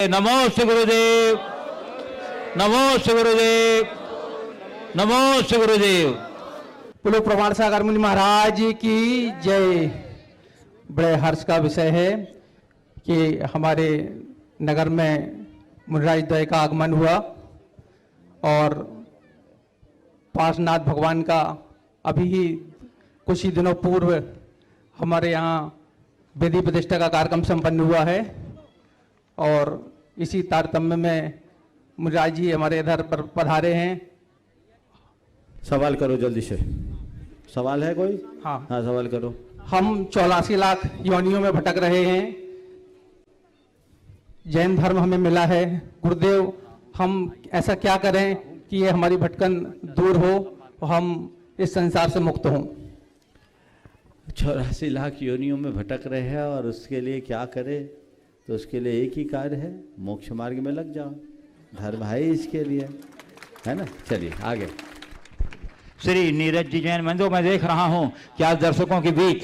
नमो श्री गुरुदेव, नमो श्री गुरुदेव, नमो श्री गुरुदेव। बोलो प्रमाण सागर मुनि महाराज की जय। बड़े हर्ष का विषय है कि हमारे नगर में मुनिराज द्वय का आगमन हुआ और पार्श्वनाथ भगवान का अभी ही कुछ ही दिनों पूर्व हमारे यहाँ विधि प्रतिष्ठा का कार्यक्रम संपन्न हुआ है और इसी तारतम्य में मुनिराज जी हमारे इधर पर पधारे हैं। सवाल करो जल्दी से। सवाल है कोई? हाँ सवाल करो। हम 84 लाख योनियों में भटक रहे हैं, जैन धर्म हमें मिला है। गुरुदेव, हम ऐसा क्या करें कि ये हमारी भटकन दूर हो और हम इस संसार से मुक्त हों? 84 लाख योनियों में भटक रहे हैं और उसके लिए क्या करें? तो उसके लिए एक ही कार्य है, मोक्ष मार्ग में लग जाओ। धर्म है इसके लिए, है ना। चलिए आगे। श्री नीरज जी जैन मंदिर में देख रहा हूं कि आज दर्शकों के बीच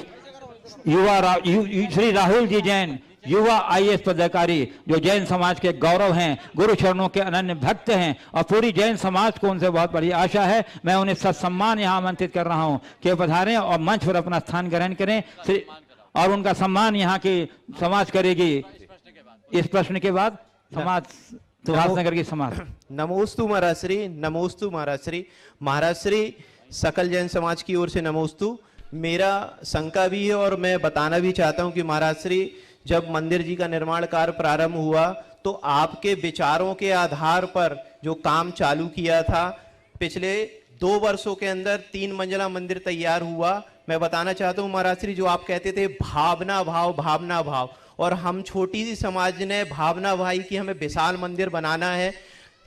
श्री राहुल जी जैन युवा आईएएस पदाधिकारी जो जैन समाज के गौरव हैं, गुरु चरणों के अनन्य भक्त हैं और पूरी जैन समाज को उनसे बहुत बड़ी आशा है। मैं उन्हें सत्सम्मान यहाँ आमंत्रित कर रहा हूँ कि पधारें और मंच पर अपना स्थान ग्रहण करें और उनका सम्मान यहाँ की समाज करेगी। इस प्रश्न के बाद समाज सुभाषनगर की समाज। नमोस्तु महाराज श्री, नमोस्तु महाराज श्री। महाराज श्री, सकल जैन समाज की ओर से नमोस्तु। मेरा शंका भी है और मैं बताना भी चाहता हूं कि महाराज श्री, जब मंदिर जी का निर्माण कार्य प्रारंभ हुआ तो आपके विचारों के आधार पर जो काम चालू किया था, पिछले 2 वर्षों के अंदर 3 मंजिला मंदिर तैयार हुआ। मैं बताना चाहता हूं महाराज श्री, जो आप कहते थे भावना भाव, भावना भाव, और हम छोटी सी समाज ने भावना भाई कि हमें विशाल मंदिर बनाना है,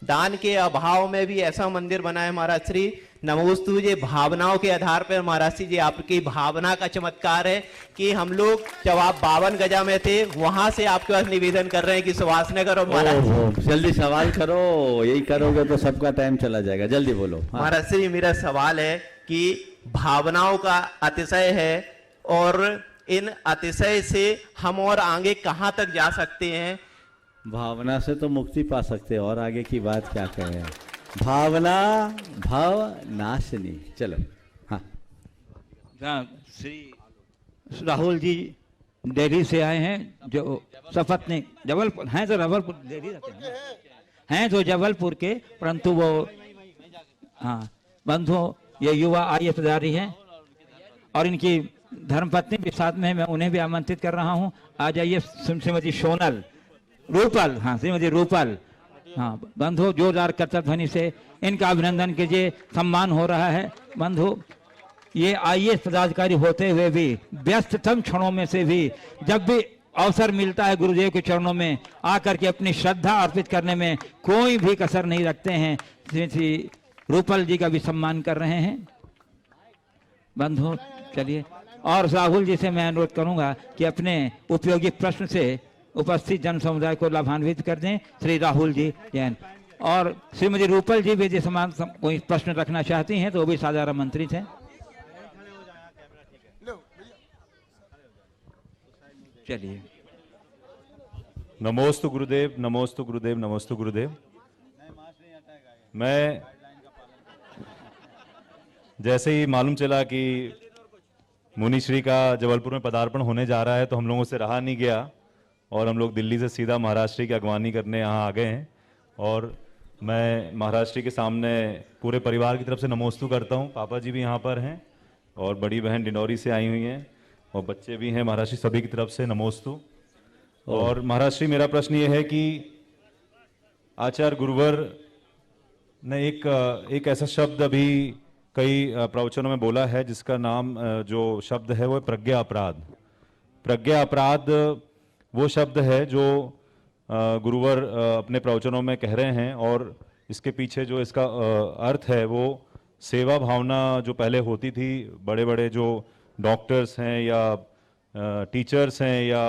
दान के अभाव में भी ऐसा मंदिर बना है महाराज श्री। नमोस्तु जी, भावनाओं के आधार पर महाराज श्री जी आपकी भावना का चमत्कार है कि हम लोग जब आप 52 गजा में थे वहां से आपके पास निवेदन कर रहे हैं कि सुभाषनगर और महाराज। जल्दी सवाल करो, यही करोगे तो सबका टाइम चला जाएगा। जल्दी बोलो। महाराज श्री, मेरा सवाल है कि भावनाओं का अतिशय है और इन अतिशय से हम और आगे कहां तक जा सकते हैं? भावना से तो मुक्ति पा सकते हैं, और आगे की बात क्या कहें। भावना भाव नाशनी। चलो। हाँ, श्री राहुल जी दिल्ली से आए हैं, जो सपत्नी जबलपुर हैं, तो जबलपुर दिल्ली रहते हैं तो जबलपुर के, परंतु वो हाँ बंधु ये युवा आईएएस अधिकारी हैं और इनकी धर्मपत्नी भी साथ में है। मैं उन्हें भी आमंत्रित कर रहा हूं। आ जाइए श्रीमती सोनल रूपल, हाँ श्रीमती रूपल, हाँ बंधु जोरदार करतल ध्वनि से इनका अभिनंदन कीजिए। सम्मान हो रहा है बंधु। ये आईएएस पदाधिकारी होते हुए भी व्यस्ततम क्षणों में से भी जब भी अवसर मिलता है गुरुदेव के चरणों में आकर के अपनी श्रद्धा अर्पित करने में कोई भी कसर नहीं रखते हैं। श्रीमती रूपल जी का भी सम्मान कर रहे हैं बंधु। चलिए, और राहुल जी से मैं अनुरोध करूंगा कि अपने उपयोगी प्रश्न से उपस्थित जन समुदाय को लाभान्वित कर दें। श्री राहुल जी जैन और श्रीमती रूपल जी भी जिस समान कोई प्रश्न रखना चाहती हैं तो वो भी सादर आमंत्रित हैं। चलिए। नमोस्तु गुरुदेव, नमोस्तु गुरुदेव, नमोस्तु गुरुदेव। मैं जैसे ही मालूम चला कि मुनि श्री का जबलपुर में पदार्पण होने जा रहा है तो हम लोगों से रहा नहीं गया और हम लोग दिल्ली से सीधा महाराष्ट्र की अगवानी करने यहाँ आ गए हैं। और मैं महाराष्ट्र के सामने पूरे परिवार की तरफ से नमोस्तु करता हूँ। पापा जी भी यहाँ पर हैं और बड़ी बहन डिंडौरी से आई हुई हैं और बच्चे भी हैं महाराष्ट्र, सभी की तरफ से नमोस्तु। और महाराष्ट्र, मेरा प्रश्न ये है कि आचार्य गुरुवर ने एक ऐसा शब्द अभी कई प्रवचनों में बोला है जिसका नाम जो शब्द है वो प्रज्ञा अपराध। प्रज्ञा अपराध वो शब्द है जो गुरुवर अपने प्रवचनों में कह रहे हैं और इसके पीछे जो इसका अर्थ है वो सेवा भावना जो पहले होती थी, बड़े बड़े जो डॉक्टर्स हैं या टीचर्स हैं या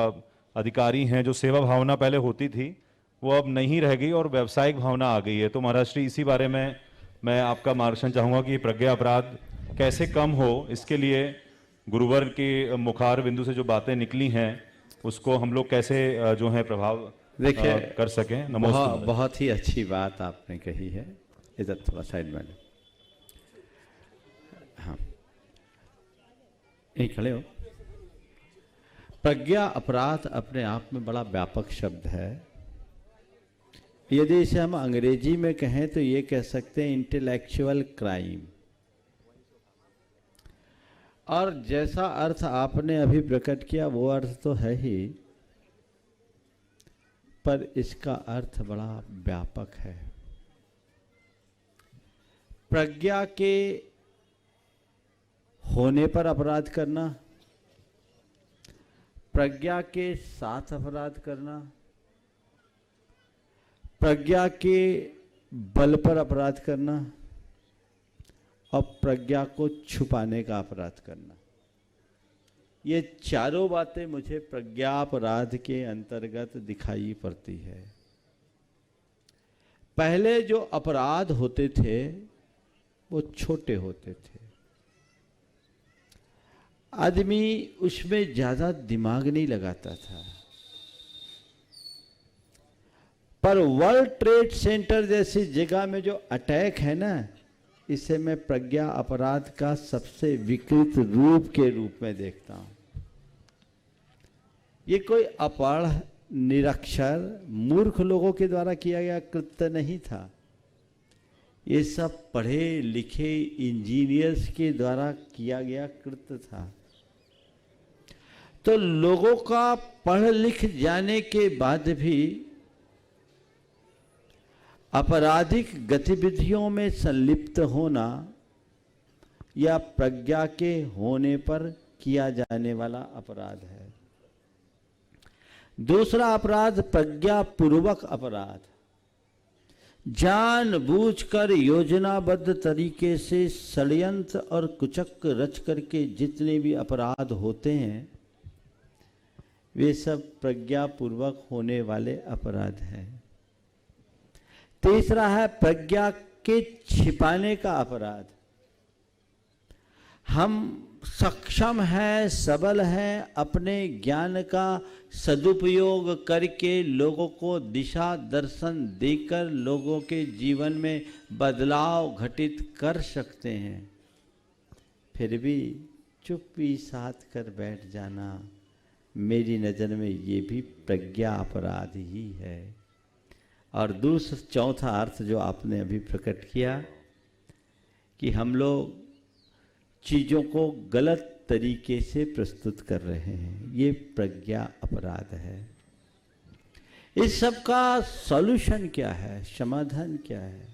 अधिकारी हैं, जो सेवा भावना पहले होती थी वो अब नहीं रह गई और व्यावसायिक भावना आ गई है। तो महाराष्ट्र, इसी बारे में मैं आपका मार्गदर्शन चाहूँगा कि प्रज्ञा अपराध कैसे कम हो, इसके लिए गुरुवर के मुखार बिंदु से जो बातें निकली हैं उसको हम लोग कैसे जो है प्रभाव देखिए कर सकें। नमस्ते। बहुत ही अच्छी बात आपने कही है। इधर थोड़ा साइड में हाँ यहीं खड़े हो। प्रज्ञा अपराध अपने आप में बड़ा व्यापक शब्द है। यदि इसे हम अंग्रेजी में कहें तो ये कह सकते हैं इंटेलेक्चुअल क्राइम। और जैसा अर्थ आपने अभी प्रकट किया वो अर्थ तो है ही, पर इसका अर्थ बड़ा व्यापक है। प्रज्ञा के होने पर अपराध करना, प्रज्ञा के साथ अपराध करना, प्रज्ञा के बल पर अपराध करना और प्रज्ञा को छुपाने का अपराध करना, ये चारों बातें मुझे प्रज्ञा अपराध के अंतर्गत दिखाई पड़ती है। पहले जो अपराध होते थे वो छोटे होते थे, आदमी उसमें ज्यादा दिमाग नहीं लगाता था। पर वर्ल्ड ट्रेड सेंटर जैसी जगह में जो अटैक है ना, इसे मैं प्रज्ञा अपराध का सबसे विकृत रूप के रूप में देखता हूं। ये कोई अपढ़, निरक्षर, मूर्ख लोगों के द्वारा किया गया कृत्य नहीं था। ये सब पढ़े लिखे इंजीनियर्स के द्वारा किया गया कृत्य था। तो लोगों का पढ़ लिख जाने के बाद भी आपराधिक गतिविधियों में संलिप्त होना या प्रज्ञा के होने पर किया जाने वाला अपराध है। दूसरा अपराध प्रज्ञापूर्वक अपराध, जानबूझकर योजनाबद्ध तरीके से षड्यंत्र और कुचक्र रच करके जितने भी अपराध होते हैं वे सब प्रज्ञापूर्वक होने वाले अपराध हैं। तीसरा है प्रज्ञा के छिपाने का अपराध। हम सक्षम हैं, सबल हैं, अपने ज्ञान का सदुपयोग करके लोगों को दिशा दर्शन देकर लोगों के जीवन में बदलाव घटित कर सकते हैं, फिर भी चुप्पी साध कर बैठ जाना, मेरी नज़र में ये भी प्रज्ञा अपराध ही है। और दूसरा चौथा अर्थ जो आपने अभी प्रकट किया कि हम लोग चीज़ों को गलत तरीके से प्रस्तुत कर रहे हैं, ये प्रज्ञा अपराध है। इस सब का सॉल्यूशन क्या है, समाधान क्या है?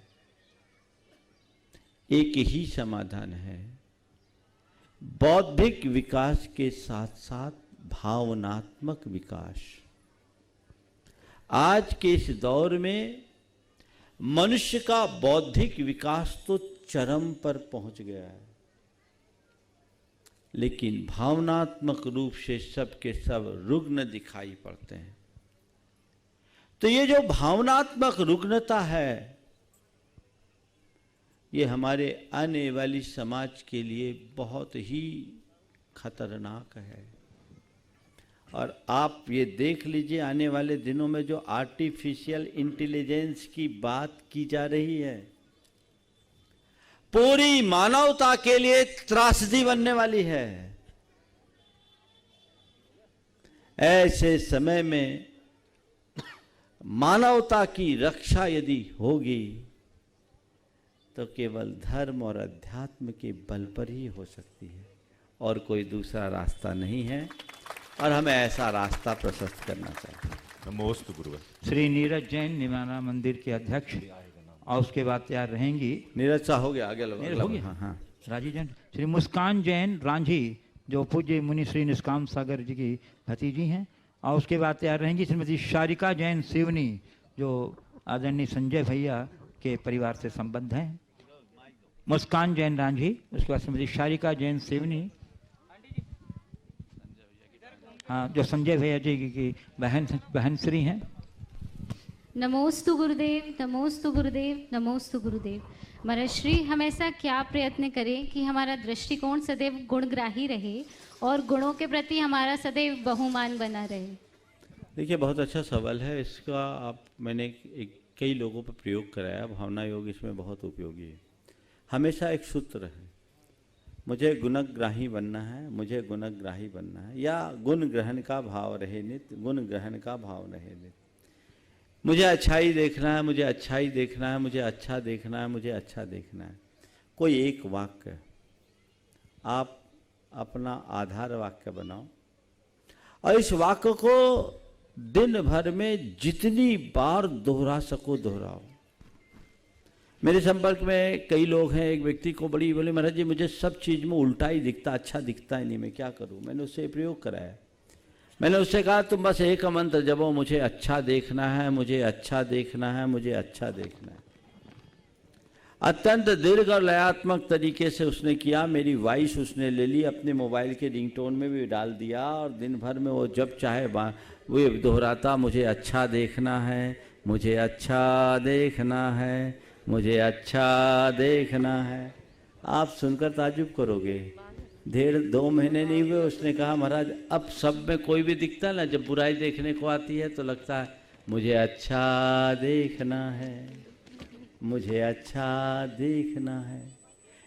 एक ही समाधान है, बौद्धिक विकास के साथ साथ भावनात्मक विकास। आज के इस दौर में मनुष्य का बौद्धिक विकास तो चरम पर पहुंच गया है, लेकिन भावनात्मक रूप से सब के सब रुग्ण दिखाई पड़ते हैं। तो ये जो भावनात्मक रुग्णता है, ये हमारे आने वाली समाज के लिए बहुत ही खतरनाक है। और आप ये देख लीजिए, आने वाले दिनों में जो आर्टिफिशियल इंटेलिजेंस की बात की जा रही है, पूरी मानवता के लिए त्रासदी बनने वाली है। ऐसे समय में मानवता की रक्षा यदि होगी तो केवल धर्म और अध्यात्म के बल पर ही हो सकती है, और कोई दूसरा रास्ता नहीं है, और हमें ऐसा रास्ता प्रशस्त करना चाहिए। नमोस्तु गुरुवर। श्री नीरज जैन निमाना मंदिर के अध्यक्ष, और उसके बाद तैयार रहेंगी नीरज सा हो गया, आगे लो। हो गया। हाँ हाँ। राजीव जैन, श्री मुस्कान जैन रांझी जो पूज्य मुनि श्री निष्काम सागर जी की भतीजी हैं, और उसके बाद तैयार रहेंगी श्रीमती शारिका जैन सिवनी जो आदरणीय संजय भैया के परिवार से संबद्ध हैं। मुस्कान जैन रांझी, उसके बाद श्रीमती शारिका जैन सिवनी, हाँ, जो संजय भैया जी की बहन श्री हैं। नमोस्तु गुरुदेव, नमोस्तु गुरुदेव, नमोस्तु गुरुदेव। महाराज श्री हमेशा क्या प्रयत्न करें कि हमारा दृष्टिकोण सदैव गुणग्राही रहे और गुणों के प्रति हमारा सदैव बहुमान बना रहे। देखिए, बहुत अच्छा सवाल है इसका। मैंने कई लोगों पर प्रयोग कराया, भावना योग इसमें बहुत उपयोगी है। हमेशा एक सूत्र है, मुझे गुणग्राही बनना है, मुझे गुणग्राही बनना है, या गुण ग्रहण का भाव रहे नित्य, गुण ग्रहण का भाव रहे नित्य। मुझे अच्छाई देखना है, मुझे अच्छाई देखना है, मुझे अच्छा देखना है, मुझे अच्छा देखना है। कोई एक वाक्य आप अपना आधार वाक्य बनाओ और इस वाक्य को दिन भर में जितनी बार दोहरा सको दोहराओ। मेरे संपर्क में कई लोग हैं, एक व्यक्ति को बड़ी बोले महाराज जी मुझे सब चीज़ में उल्टा ही दिखता, अच्छा दिखता ही नहीं, मैं क्या करूं। मैंने उससे प्रयोग कराया, मैंने उससे कहा तुम बस एक मंत्र जपो, मुझे अच्छा देखना है, मुझे अच्छा देखना है, मुझे अच्छा देखना है। अत्यंत दीर्घ और लयात्मक तरीके से उसने किया। मेरी वॉइस उसने ले ली, अपने मोबाइल के रिंगटोन में भी डाल दिया और दिन भर में वो जब चाहे वो दोहराता, मुझे अच्छा देखना है, मुझे अच्छा देखना है, मुझे अच्छा देखना है। आप सुनकर ताजुब करोगे, 1.5-2 महीने नहीं हुए उसने कहा महाराज अब सब में कोई भी दिखता है ना, जब बुराई देखने को आती है तो लगता है मुझे अच्छा देखना है, मुझे अच्छा देखना है।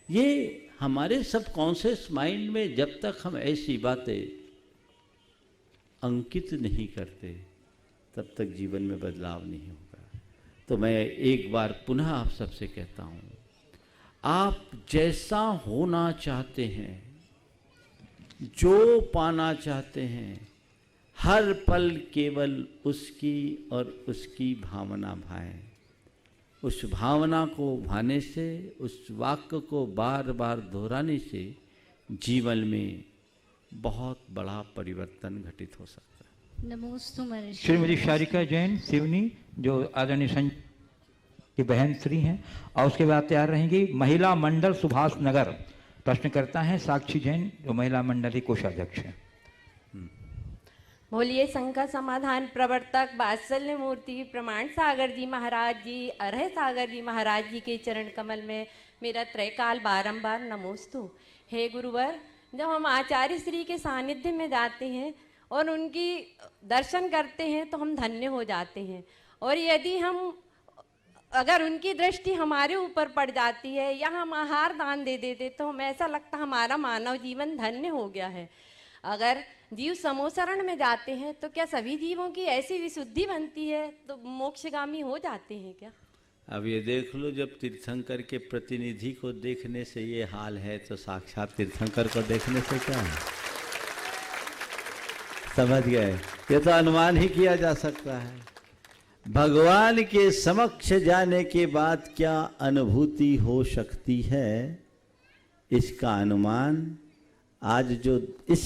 ये हमारे सबकॉन्शियस माइंड में जब तक हम ऐसी बातें अंकित नहीं करते तब तक जीवन में बदलाव नहीं होगा। तो मैं एक बार पुनः आप सबसे कहता हूँ, आप जैसा होना चाहते हैं, जो पाना चाहते हैं, हर पल केवल उसकी और उसकी भावना भाएं। उस भावना को भाने से, उस वाक्य को बार बार दोहराने से जीवन में बहुत बड़ा परिवर्तन घटित हो सकता है। नमोस्तु महर्षि। श्रीमती शारिका जैन सिवनी जो आदरणीय संघ की बहन श्री हैं, और उसके बाद तैयार रहेंगी महिला मंडल सुभाष नगर। प्रश्न करता है साक्षी जैन जो महिला मंडल की कोषाध्यक्ष है। बोलिए संघ का समाधान प्रवर्तक वात्सल्य मूर्ति प्रमाण सागर जी महाराज जी, अरह सागर जी महाराज जी के चरण कमल में मेरा त्रैकाल बारंबार नमोस्तु। हे गुरुवर, जब हम आचार्य श्री के सानिध्य में जाते हैं और उनकी दर्शन करते हैं तो हम धन्य हो जाते हैं, और यदि हम अगर उनकी दृष्टि हमारे ऊपर पड़ जाती है या हम आहार दान दे देते तो हम ऐसा लगता हमारा मानव जीवन धन्य हो गया है। अगर जीव समोसरण में जाते हैं तो क्या सभी जीवों की ऐसी विशुद्धि बनती है तो मोक्षगामी हो जाते हैं क्या? अब ये देख लो, जब तीर्थंकर के प्रतिनिधि को देखने से ये हाल है तो साक्षात तीर्थंकर को देखने से क्या है? समझ गए? ये तो अनुमान ही किया जा सकता है। भगवान के समक्ष जाने के बाद क्या अनुभूति हो सकती है, इसका अनुमान आज जो इस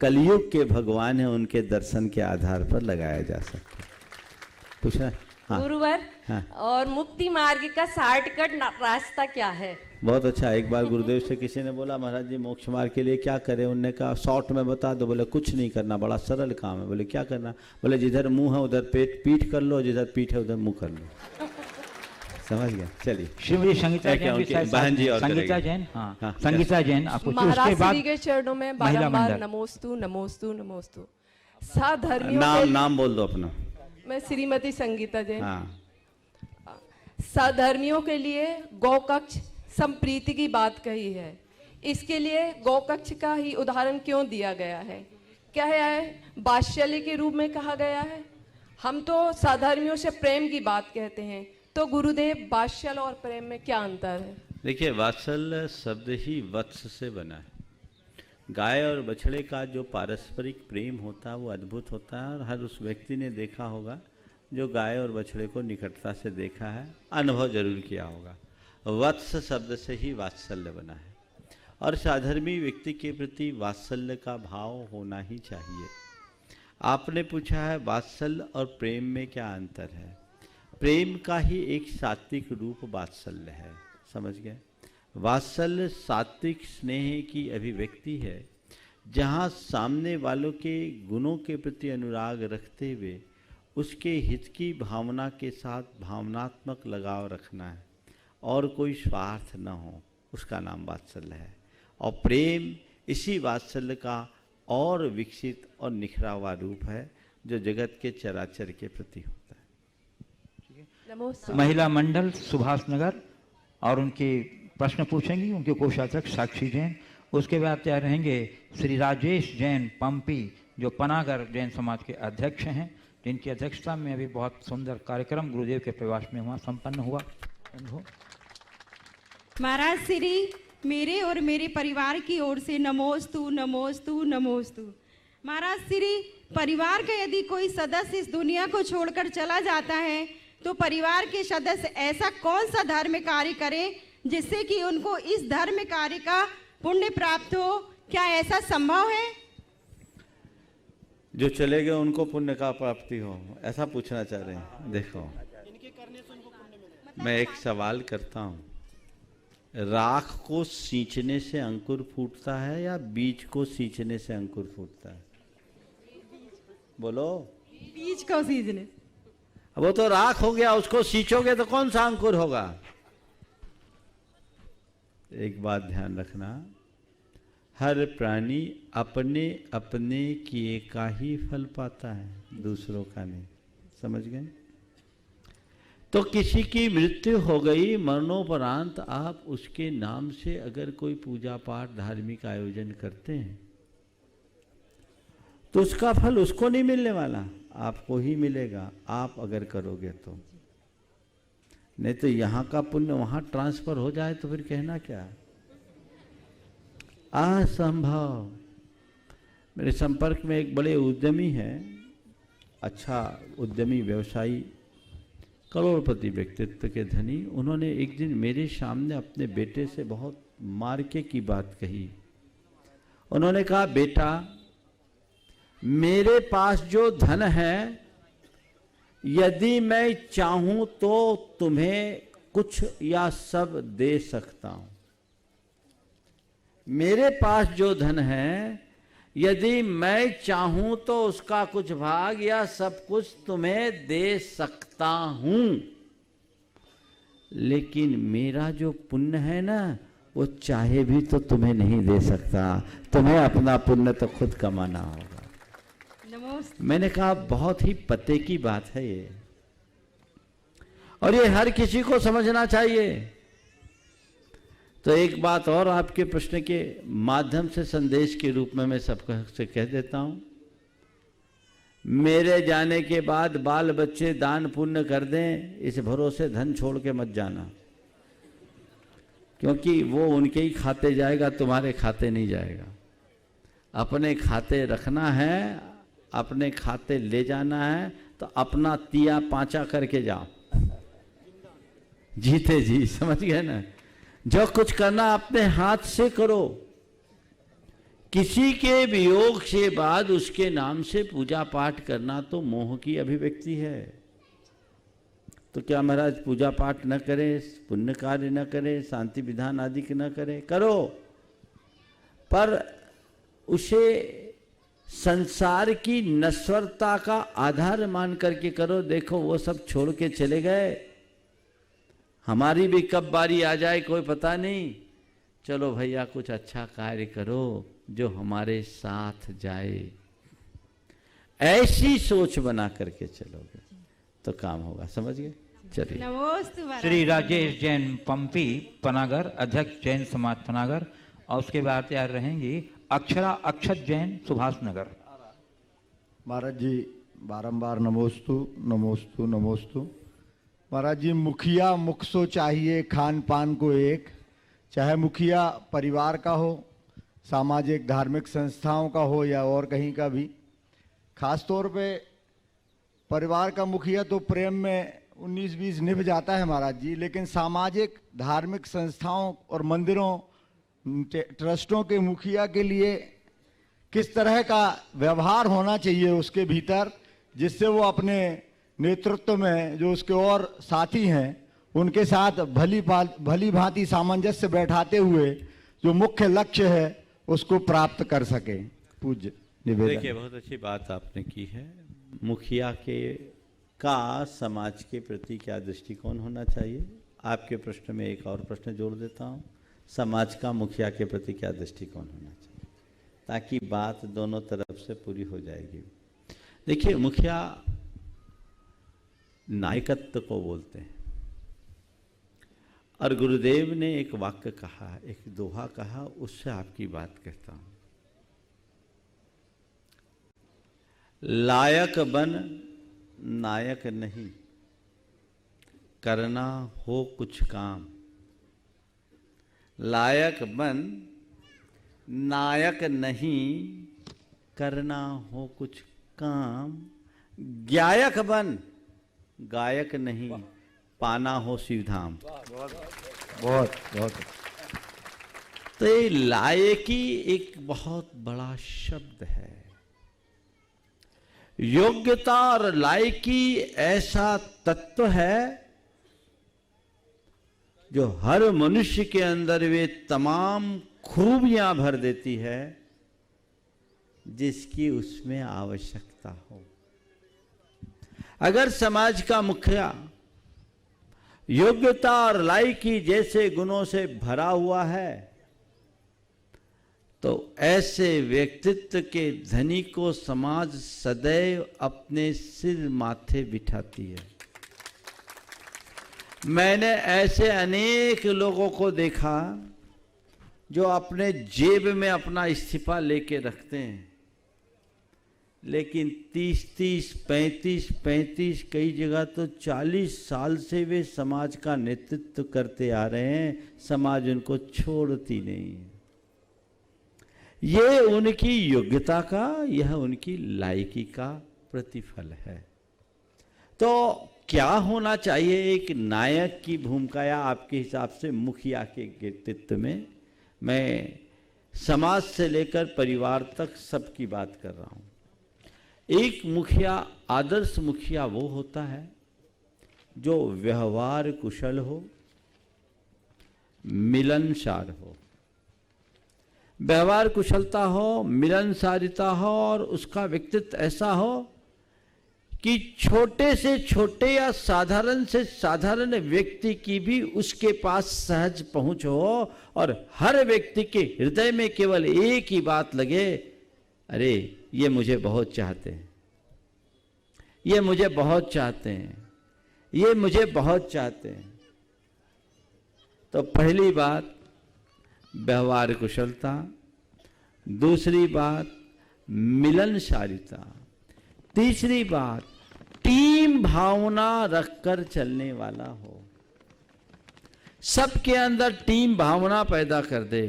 कलयुग के भगवान हैं उनके दर्शन के आधार पर लगाया जा सकता है। पूछना? हाँ। गुरुवर, हाँ। और मुक्ति मार्ग का शॉर्टकट रास्ता क्या है? बहुत अच्छा। एक बार गुरुदेव से किसी ने बोला महाराज जी मोक्ष मार्ग के लिए क्या करें? उनने कहा शॉर्ट में बता दो। बोले कुछ नहीं करना, बड़ा सरल काम है। बोले क्या करना? बोले जिधर मुंह है उधर पीठ कर लो, जिधर पीठ है उधर मुंह कर लो। समझ गया? चलिए। श्रीमती संगीता जैन भी शायद बहन जी और संगीता जैन, हाँ संगीता जैन आपको महाराज श्री के चरणों में बारंबार नमोस्तु नमोस्तु नमोस्तु। साधर्मियों नाम बोल दो अपना। मैं श्रीमती संगीता जैन। हाँ। साधर्मियों के लिए गौकक्ष संप्रीति की बात कही है, इसके लिए गौकक्ष का ही उदाहरण क्यों दिया गया है? क्या है वात्सल्य के रूप में कहा गया है? हम तो साधर्मियों से प्रेम की बात कहते हैं, तो गुरुदेव वात्सल्य और प्रेम में क्या अंतर है? देखिए, वात्सल्य शब्द ही वत्स से बना है। गाय और बछड़े का जो पारस्परिक प्रेम होता है वो अद्भुत होता है, और हर उस व्यक्ति ने देखा होगा जो गाय और बछड़े को निकटता से देखा है, अनुभव जरूर किया होगा। वत्स शब्द से ही वात्सल्य बना है, और साधर्मी व्यक्ति के प्रति वात्सल्य का भाव होना ही चाहिए। आपने पूछा है वात्सल्य और प्रेम में क्या अंतर है? प्रेम का ही एक सात्विक रूप वात्सल्य है। समझ गए? वात्सल्य सात्विक स्नेह की अभिव्यक्ति है, जहाँ सामने वालों के गुणों के प्रति अनुराग रखते हुए उसके हित की भावना के साथ भावनात्मक लगाव रखना है, और कोई स्वार्थ न हो, उसका नाम वात्सल्य है। और प्रेम इसी वात्सल्य का और विकसित और निखरा हुआ रूप है जो जगत के चराचर के प्रति होता है। नमोस्तु। महिला मंडल सुभाष नगर और उनके प्रश्न पूछेंगी उनके कोषाध्यक्ष साक्षी जैन। उसके बाद तैयार रहेंगे श्री राजेश जैन पंपी जो पनागर जैन समाज के अध्यक्ष हैं, जिनकी अध्यक्षता में अभी बहुत सुंदर कार्यक्रम गुरुदेव के प्रवास में वहाँ संपन्न हुआ। महाराज श्री मेरे और मेरे परिवार की ओर से नमोस्तु नमोस्तु नमोस्तु। महाराज श्री परिवार का यदि कोई सदस्य इस दुनिया को छोड़कर चला जाता है तो परिवार के सदस्य ऐसा कौन सा धर्म कार्य करें जिससे कि उनको इस धर्म कार्य का पुण्य प्राप्त हो? क्या ऐसा संभव है? जो चले गए उनको पुण्य का प्राप्ति हो, ऐसा पूछना चाह रहे हैं। देखो, मैं एक सवाल करता हूँ, राख को सींचने से अंकुर फूटता है या बीज को सींचने से अंकुर फूटता है? बोलो। बीज को सींचने। वो तो राख हो गया, उसको सींचोगे तो कौन सा अंकुर होगा? एक बात ध्यान रखना, हर प्राणी अपने अपने किए का ही फल पाता है, दूसरों का नहीं। समझ गए? तो किसी की मृत्यु हो गई, मरणोपरांत आप उसके नाम से अगर कोई पूजा पाठ धार्मिक आयोजन करते हैं तो उसका फल उसको नहीं मिलने वाला, आपको ही मिलेगा, आप अगर करोगे तो। नहीं तो यहाँ का पुण्य वहाँ ट्रांसफर हो जाए तो फिर कहना क्या? असंभव। मेरे संपर्क में एक बड़े उद्यमी हैं, अच्छा उद्यमी व्यवसायी, करोड़पति व्यक्तित्व के धनी। उन्होंने एक दिन मेरे सामने अपने बेटे से बहुत मार्के की बात कही। उन्होंने कहा, बेटा मेरे पास जो धन है यदि मैं चाहूं तो तुम्हें कुछ या सब दे सकता हूं। मेरे पास जो धन है यदि मैं चाहूं तो उसका कुछ भाग या सब कुछ तुम्हें दे सकता हूं, लेकिन मेरा जो पुण्य है ना वो चाहे भी तो तुम्हें नहीं दे सकता, तुम्हें अपना पुण्य तो खुद कमाना होगा। मैंने कहा बहुत ही पते की बात है ये, और ये हर किसी को समझना चाहिए। तो एक बात और आपके प्रश्न के माध्यम से संदेश के रूप में मैं सबसे कह देता हूं, मेरे जाने के बाद बाल बच्चे दान पुण्य कर दें, इस भरोसे धन छोड़ के मत जाना, क्योंकि वो उनके ही खाते जाएगा, तुम्हारे खाते नहीं जाएगा। अपने खाते रखना है, अपने खाते ले जाना है, तो अपना तिया पांचा करके जाओ, जीते जी। समझ गए ना? जो कुछ करना अपने हाथ से करो। किसी के वियोग से बाद उसके नाम से पूजा पाठ करना तो मोह की अभिव्यक्ति है। तो क्या महाराज पूजा पाठ न करें, पुण्य कार्य न करें, शांति विधान आदि के न करें? करो, पर उसे संसार की नश्वरता का आधार मान करके करो। देखो वो सब छोड़ के चले गए, हमारी भी कब बारी आ जाए कोई पता नहीं। चलो भैया कुछ अच्छा कार्य करो जो हमारे साथ जाए, ऐसी सोच बना करके चलोगे तो काम होगा। समझ गए? चलिए। नमोस्तु। श्री राजेश जैन पंपी पनागर अध्यक्ष जैन समाज पनागर, और उसके बाद तैयार रहेंगी अक्षरा अक्षत जैन सुभाष नगर। महाराज जी बारंबार नमोस्तु नमोस्तु नमोस्तु। महाराज जी मुखिया मुख सो चाहिए खान पान को एक, चाहे मुखिया परिवार का हो, सामाजिक धार्मिक संस्थाओं का हो या और कहीं का भी। खास तौर पे परिवार का मुखिया तो प्रेम में 19-20 निभ जाता है महाराज जी, लेकिन सामाजिक धार्मिक संस्थाओं और मंदिरों ट्रस्टों के मुखिया के लिए किस तरह का व्यवहार होना चाहिए उसके भीतर, जिससे वो अपने नेतृत्व में जो उसके और साथी हैं उनके साथ भली भांति सामंजस्य बैठाते हुए जो मुख्य लक्ष्य है उसको प्राप्त कर सके। पूज्य निवेदन। देखिए बहुत अच्छी बात आपने की है। मुखिया का समाज के प्रति क्या दृष्टिकोण होना चाहिए, आपके प्रश्न में एक और प्रश्न जोड़ देता हूँ, समाज का मुखिया के प्रति क्या दृष्टिकोण होना चाहिए, ताकि बात दोनों तरफ से पूरी हो जाएगी। देखिए, मुखिया नायकत्व को बोलते हैं, और गुरुदेव ने एक वाक्य कहा, एक दोहा कहा, उससे आपकी बात कहता हूं। लायक बन नायक नहीं, करना हो कुछ काम। लायक बन नायक नहीं, करना हो कुछ काम। गायक बन गायक नहीं, पाना हो शिवधाम। बहुत बहुत। तो ये लायकी एक बहुत बड़ा शब्द है। योग्यता और लायकी ऐसा तत्व है जो हर मनुष्य के अंदर वे तमाम खूबियां भर देती है जिसकी उसमें आवश्यकता हो। अगर समाज का मुखिया योग्यता और लायकी जैसे गुणों से भरा हुआ है, तो ऐसे व्यक्तित्व के धनी को समाज सदैव अपने सिर माथे बिठाती है। मैंने ऐसे अनेक लोगों को देखा जो अपने जेब में अपना इस्तीफा लेके रखते हैं, लेकिन 30-30, 35-35, कई जगह तो 40 साल से वे समाज का नेतृत्व करते आ रहे हैं, समाज उनको छोड़ती नहीं है। ये उनकी योग्यता का, यह उनकी लायकी का प्रतिफल है। तो क्या होना चाहिए एक नायक की भूमिका, या आपके हिसाब से मुखिया के नेतृत्व में? मैं समाज से लेकर परिवार तक सबकी बात कर रहा हूं। एक मुखिया, आदर्श मुखिया वो होता है जो व्यवहार कुशल हो, मिलनसार हो। व्यवहार कुशलता हो, मिलनसारिता हो, और उसका व्यक्तित्व ऐसा हो कि छोटे से छोटे या साधारण से साधारण व्यक्ति की भी उसके पास सहज पहुंच हो, और हर व्यक्ति के हृदय में केवल एक ही बात लगे, अरे ये मुझे बहुत चाहते हैं, ये मुझे बहुत चाहते हैं, ये मुझे बहुत चाहते हैं। तो पहली बात व्यवहार कुशलता, दूसरी बात मिलनसारिता, तीसरी बात टीम भावना रखकर चलने वाला हो। सबके अंदर टीम भावना पैदा कर दे,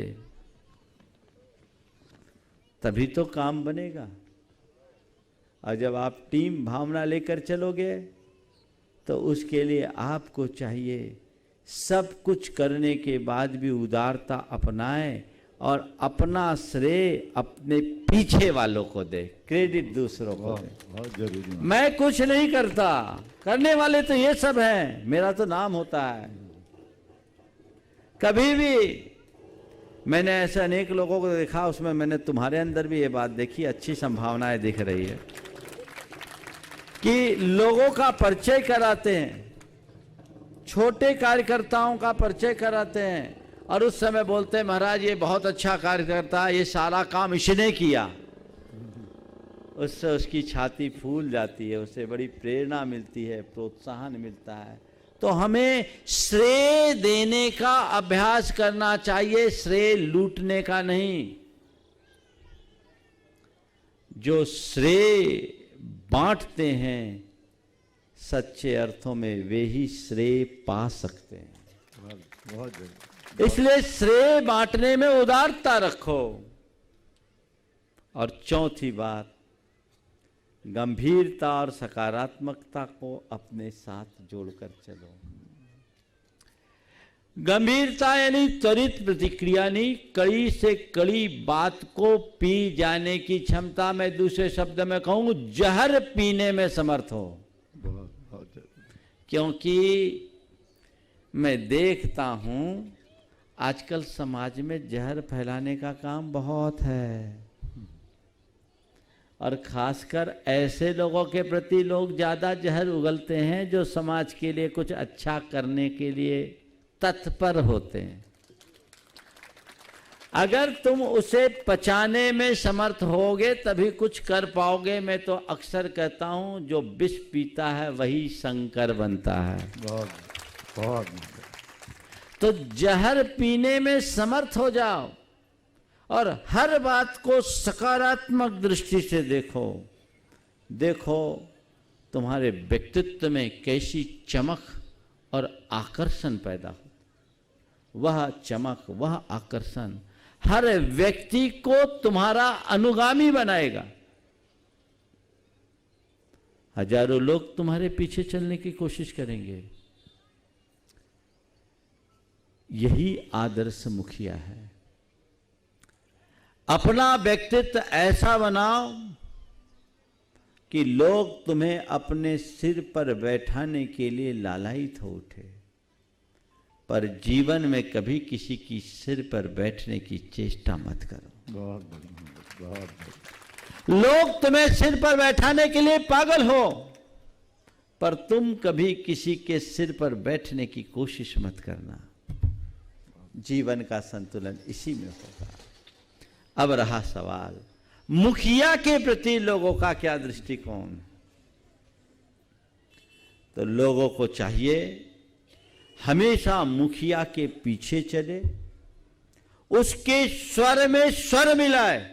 तभी तो काम बनेगा। और जब आप टीम भावना लेकर चलोगे तो उसके लिए आपको चाहिए सब कुछ करने के बाद भी उदारता अपनाए, और अपना श्रेय अपने पीछे वालों को दे, क्रेडिट दूसरों को दे। बहुत जरूरी। मैं कुछ नहीं करता, करने वाले तो ये सब हैं, मेरा तो नाम होता है। कभी भी मैंने ऐसे अनेक लोगों को देखा, उसमें मैंने तुम्हारे अंदर भी ये बात देखी, अच्छी संभावनाएं दिख रही है कि लोगों का परिचय कराते हैं, छोटे कार्यकर्ताओं का परिचय कराते हैं, और उस समय बोलते हैं महाराज ये बहुत अच्छा कार्यकर्ता है, ये सारा काम इसने किया। उससे उसकी छाती फूल जाती है, उससे बड़ी प्रेरणा मिलती है, प्रोत्साहन मिलता है। तो हमें श्रेय देने का अभ्यास करना चाहिए, श्रेय लूटने का नहीं। जो श्रेय बांटते हैं सच्चे अर्थों में वे ही श्रेय पा सकते हैं। बहुत जरूरी। इसलिए श्रेय बांटने में उदारता रखो। और चौथी बात, गंभीरता और सकारात्मकता को अपने साथ जोड़कर चलो। गंभीरता यानी त्वरित प्रतिक्रिया नहीं, कड़ी से कड़ी बात को पी जाने की क्षमता। मैं दूसरे शब्द में कहूं, जहर पीने में समर्थ हो। क्योंकि मैं देखता हूं आजकल समाज में जहर फैलाने का काम बहुत है, और खासकर ऐसे लोगों के प्रति लोग ज़्यादा जहर उगलते हैं जो समाज के लिए कुछ अच्छा करने के लिए तत्पर होते हैं। अगर तुम उसे पचाने में समर्थ होगे तभी कुछ कर पाओगे। मैं तो अक्सर कहता हूं जो विष पीता है वही शंकर बनता है। बहुत बहुत तो जहर पीने में समर्थ हो जाओ और हर बात को सकारात्मक दृष्टि से देखो। देखो तुम्हारे व्यक्तित्व में कैसी चमक और आकर्षण पैदा हो। वह चमक, वह आकर्षण हर व्यक्ति को तुम्हारा अनुगामी बनाएगा। हजारों लोग तुम्हारे पीछे चलने की कोशिश करेंगे। यही आदर्श मुखिया है। अपना व्यक्तित्व ऐसा बनाओ कि लोग तुम्हें अपने सिर पर बैठाने के लिए लालायित हो उठे, पर जीवन में कभी किसी की सिर पर बैठने की चेष्टा मत करो। बहुत बढ़िया, बहुत बढ़िया। लोग तुम्हें सिर पर बैठाने के लिए पागल हो, पर तुम कभी किसी के सिर पर बैठने की कोशिश मत करना। जीवन का संतुलन इसी में होगा। अब रहा सवाल, मुखिया के प्रति लोगों का क्या दृष्टिकोण। तो लोगों को चाहिए हमेशा मुखिया के पीछे चले, उसके स्वर में स्वर मिलाए,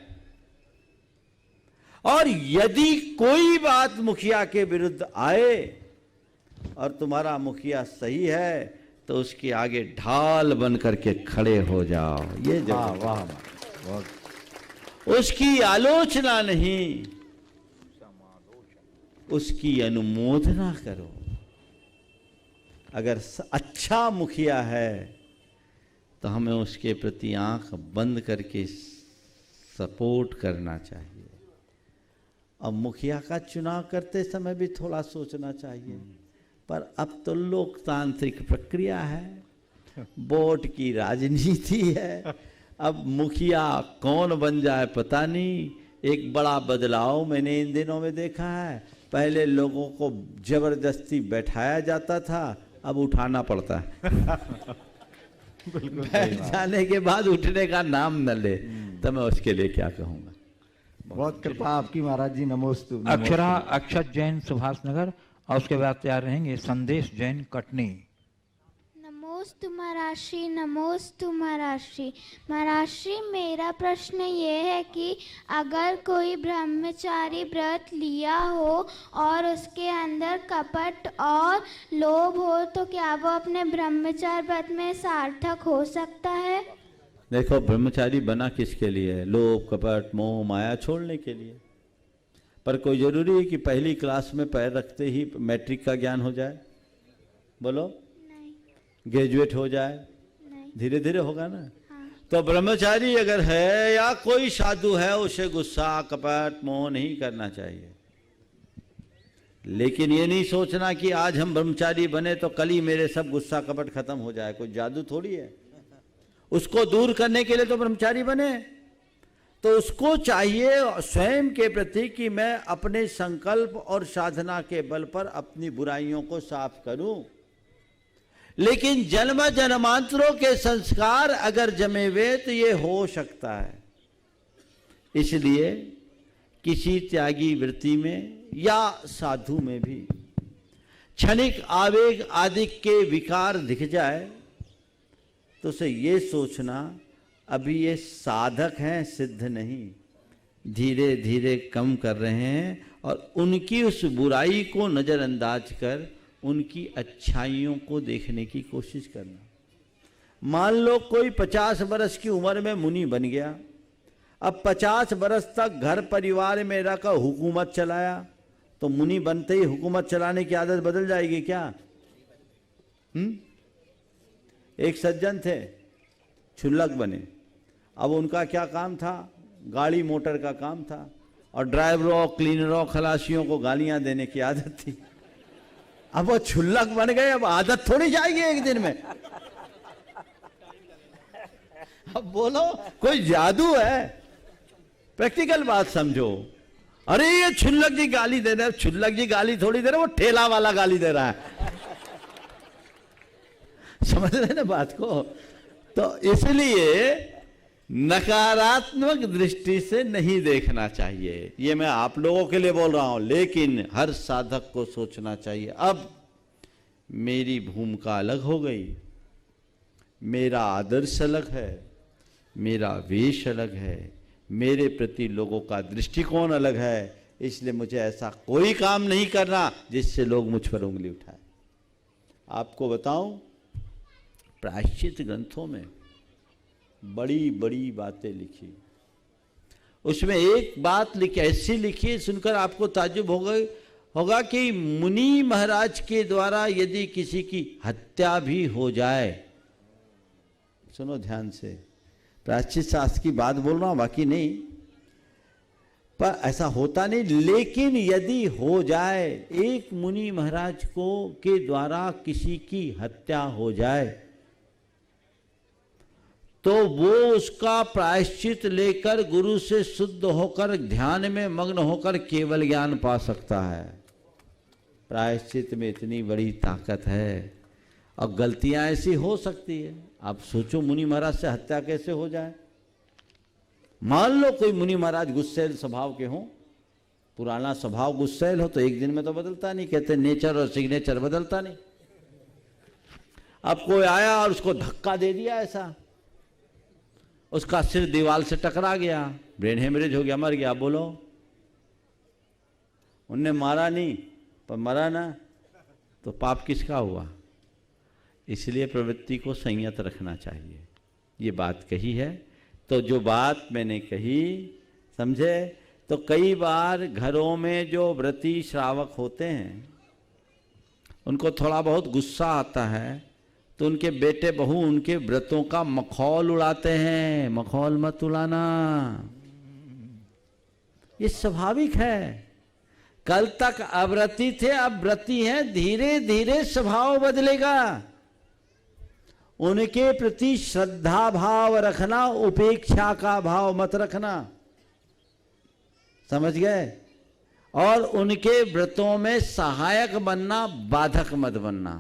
और यदि कोई बात मुखिया के विरुद्ध आए और तुम्हारा मुखिया सही है तो उसके आगे ढाल बन करके खड़े हो जाओ। ये वाह वाह, बहुत उसकी आलोचना नहीं, उसकी अनुमोदना करो। अगर अच्छा मुखिया है तो हमें उसके प्रति आंख बंद करके सपोर्ट करना चाहिए। अब मुखिया का चुनाव करते समय भी थोड़ा सोचना चाहिए, पर अब तो लोकतांत्रिक प्रक्रिया है, वोट की राजनीति है। अब मुखिया कौन बन जाए पता नहीं। एक बड़ा बदलाव मैंने इन दिनों में देखा है। पहले लोगों को जबरदस्ती बैठाया जाता था, अब उठाना पड़ता है। बैठ जाने के बाद उठने का नाम न ले तो मैं उसके लिए क्या कहूँगा। बहुत कृपा आपकी महाराज जी। नमोस्तु। अक्षरा अक्षत जैन सुभाष नगर, और उसके बाद तैयार रहेंगे संदेश जैन कटनी। नमोस्तु महाराष्ट्री, नमोस्तु महाराष्ट्री। महाराष्ट्री, मेरा प्रश्न ये है कि अगर कोई ब्रह्मचारी व्रत लिया हो और उसके अंदर कपट और लोभ हो तो क्या वो अपने ब्रह्मचार्य व्रत में सार्थक हो सकता है? देखो, ब्रह्मचारी बना किसके लिए है? लोभ, कपट, मोह, माया छोड़ने के लिए। पर कोई जरूरी है कि पहली क्लास में पैर रखते ही मैट्रिक का ज्ञान हो जाए? बोलो। ग्रेजुएट हो जाए? धीरे धीरे होगा ना। हाँ। तो ब्रह्मचारी अगर है या कोई साधु है, उसे गुस्सा, कपट, मोह नहीं करना चाहिए। लेकिन ये नहीं सोचना कि आज हम ब्रह्मचारी बने तो कल ही मेरे सब गुस्सा कपट खत्म हो जाए। कोई जादू थोड़ी है। उसको दूर करने के लिए तो ब्रह्मचारी बने। तो उसको चाहिए स्वयं के प्रति कि मैं अपने संकल्प और साधना के बल पर अपनी बुराइयों को साफ करूं। लेकिन जन्म जन्मांतरों के संस्कार अगर जमे हुए तो ये हो सकता है। इसलिए किसी त्यागी वृत्ति में या साधु में भी क्षणिक आवेग आदि के विकार दिख जाए तो उसे ये सोचना अभी ये साधक हैं, सिद्ध नहीं, धीरे धीरे कम कर रहे हैं, और उनकी उस बुराई को नज़रअंदाज कर उनकी अच्छाइयों को देखने की कोशिश करना। मान लो कोई 50 बरस की उम्र में मुनि बन गया, अब 50 बरस तक घर परिवार में रहकर हुकूमत चलाया, तो मुनि बनते ही हुकूमत चलाने की आदत बदल जाएगी क्या? एक सज्जन थे, क्षुल्लक बने। अब उनका क्या काम था? गाड़ी मोटर का काम था, और ड्राइवरों, क्लीनरों, खलासियों को गालियां देने की आदत थी। अब वो क्षुल्लक बन गए, अब आदत थोड़ी जाएगी एक दिन में। अब बोलो, कोई जादू है? प्रैक्टिकल बात समझो। अरे ये क्षुल्लक जी गाली दे रहे हैं, क्षुल्लक जी गाली थोड़ी दे रहे, वो ठेला वाला गाली दे रहा है। समझ रहे ना बात को? तो इसलिए नकारात्मक दृष्टि से नहीं देखना चाहिए। ये मैं आप लोगों के लिए बोल रहा हूं, लेकिन हर साधक को सोचना चाहिए अब मेरी भूमिका अलग हो गई, मेरा आदर्श अलग है, मेरा वेश अलग है, मेरे प्रति लोगों का दृष्टिकोण अलग है, इसलिए मुझे ऐसा कोई काम नहीं करना जिससे लोग मुझ पर उंगली उठाएं। आपको बताऊं, प्रायश्चित ग्रंथों में बड़ी बड़ी बातें लिखी, उसमें एक बात लिखी, ऐसी लिखी, सुनकर आपको ताज्जुब होगा कि मुनि महाराज के द्वारा यदि किसी की हत्या भी हो जाए, सुनो ध्यान से, प्रायश्चित शास्त्र की बात बोल रहा हूं, बाकी नहीं, पर ऐसा होता नहीं, लेकिन यदि हो जाए, एक मुनि महाराज को के द्वारा किसी की हत्या हो जाए, तो वो उसका प्रायश्चित लेकर गुरु से शुद्ध होकर ध्यान में मग्न होकर केवल ज्ञान पा सकता है। प्रायश्चित में इतनी बड़ी ताकत है, और गलतियां ऐसी हो सकती है। आप सोचो मुनि महाराज से हत्या कैसे हो जाए। मान लो कोई मुनि महाराज गुस्सैल स्वभाव के हों, पुराना स्वभाव गुस्सैल हो तो एक दिन में तो बदलता नहीं, कहते नेचर और सिग्नेचर बदलता नहीं। अब कोई आया और उसको धक्का दे दिया ऐसा, उसका सिर दीवार से टकरा गया, ब्रेन हेमरेज हो गया, मर गया। बोलो, उनने मारा नहीं पर मरा ना, तो पाप किसका हुआ? इसलिए प्रवृत्ति को संयत रखना चाहिए। ये बात कही है, तो जो बात मैंने कही समझे, तो कई बार घरों में जो व्रती श्रावक होते हैं उनको थोड़ा बहुत गुस्सा आता है, तो उनके बेटे बहू उनके व्रतों का मखौल उड़ाते हैं। मखौल मत उड़ाना, ये स्वाभाविक है। कल तक अव्रती थे, अब व्रती हैं, धीरे धीरे स्वभाव बदलेगा। उनके प्रति श्रद्धा भाव रखना, उपेक्षा का भाव मत रखना, समझ गए? और उनके व्रतों में सहायक बनना, बाधक मत बनना,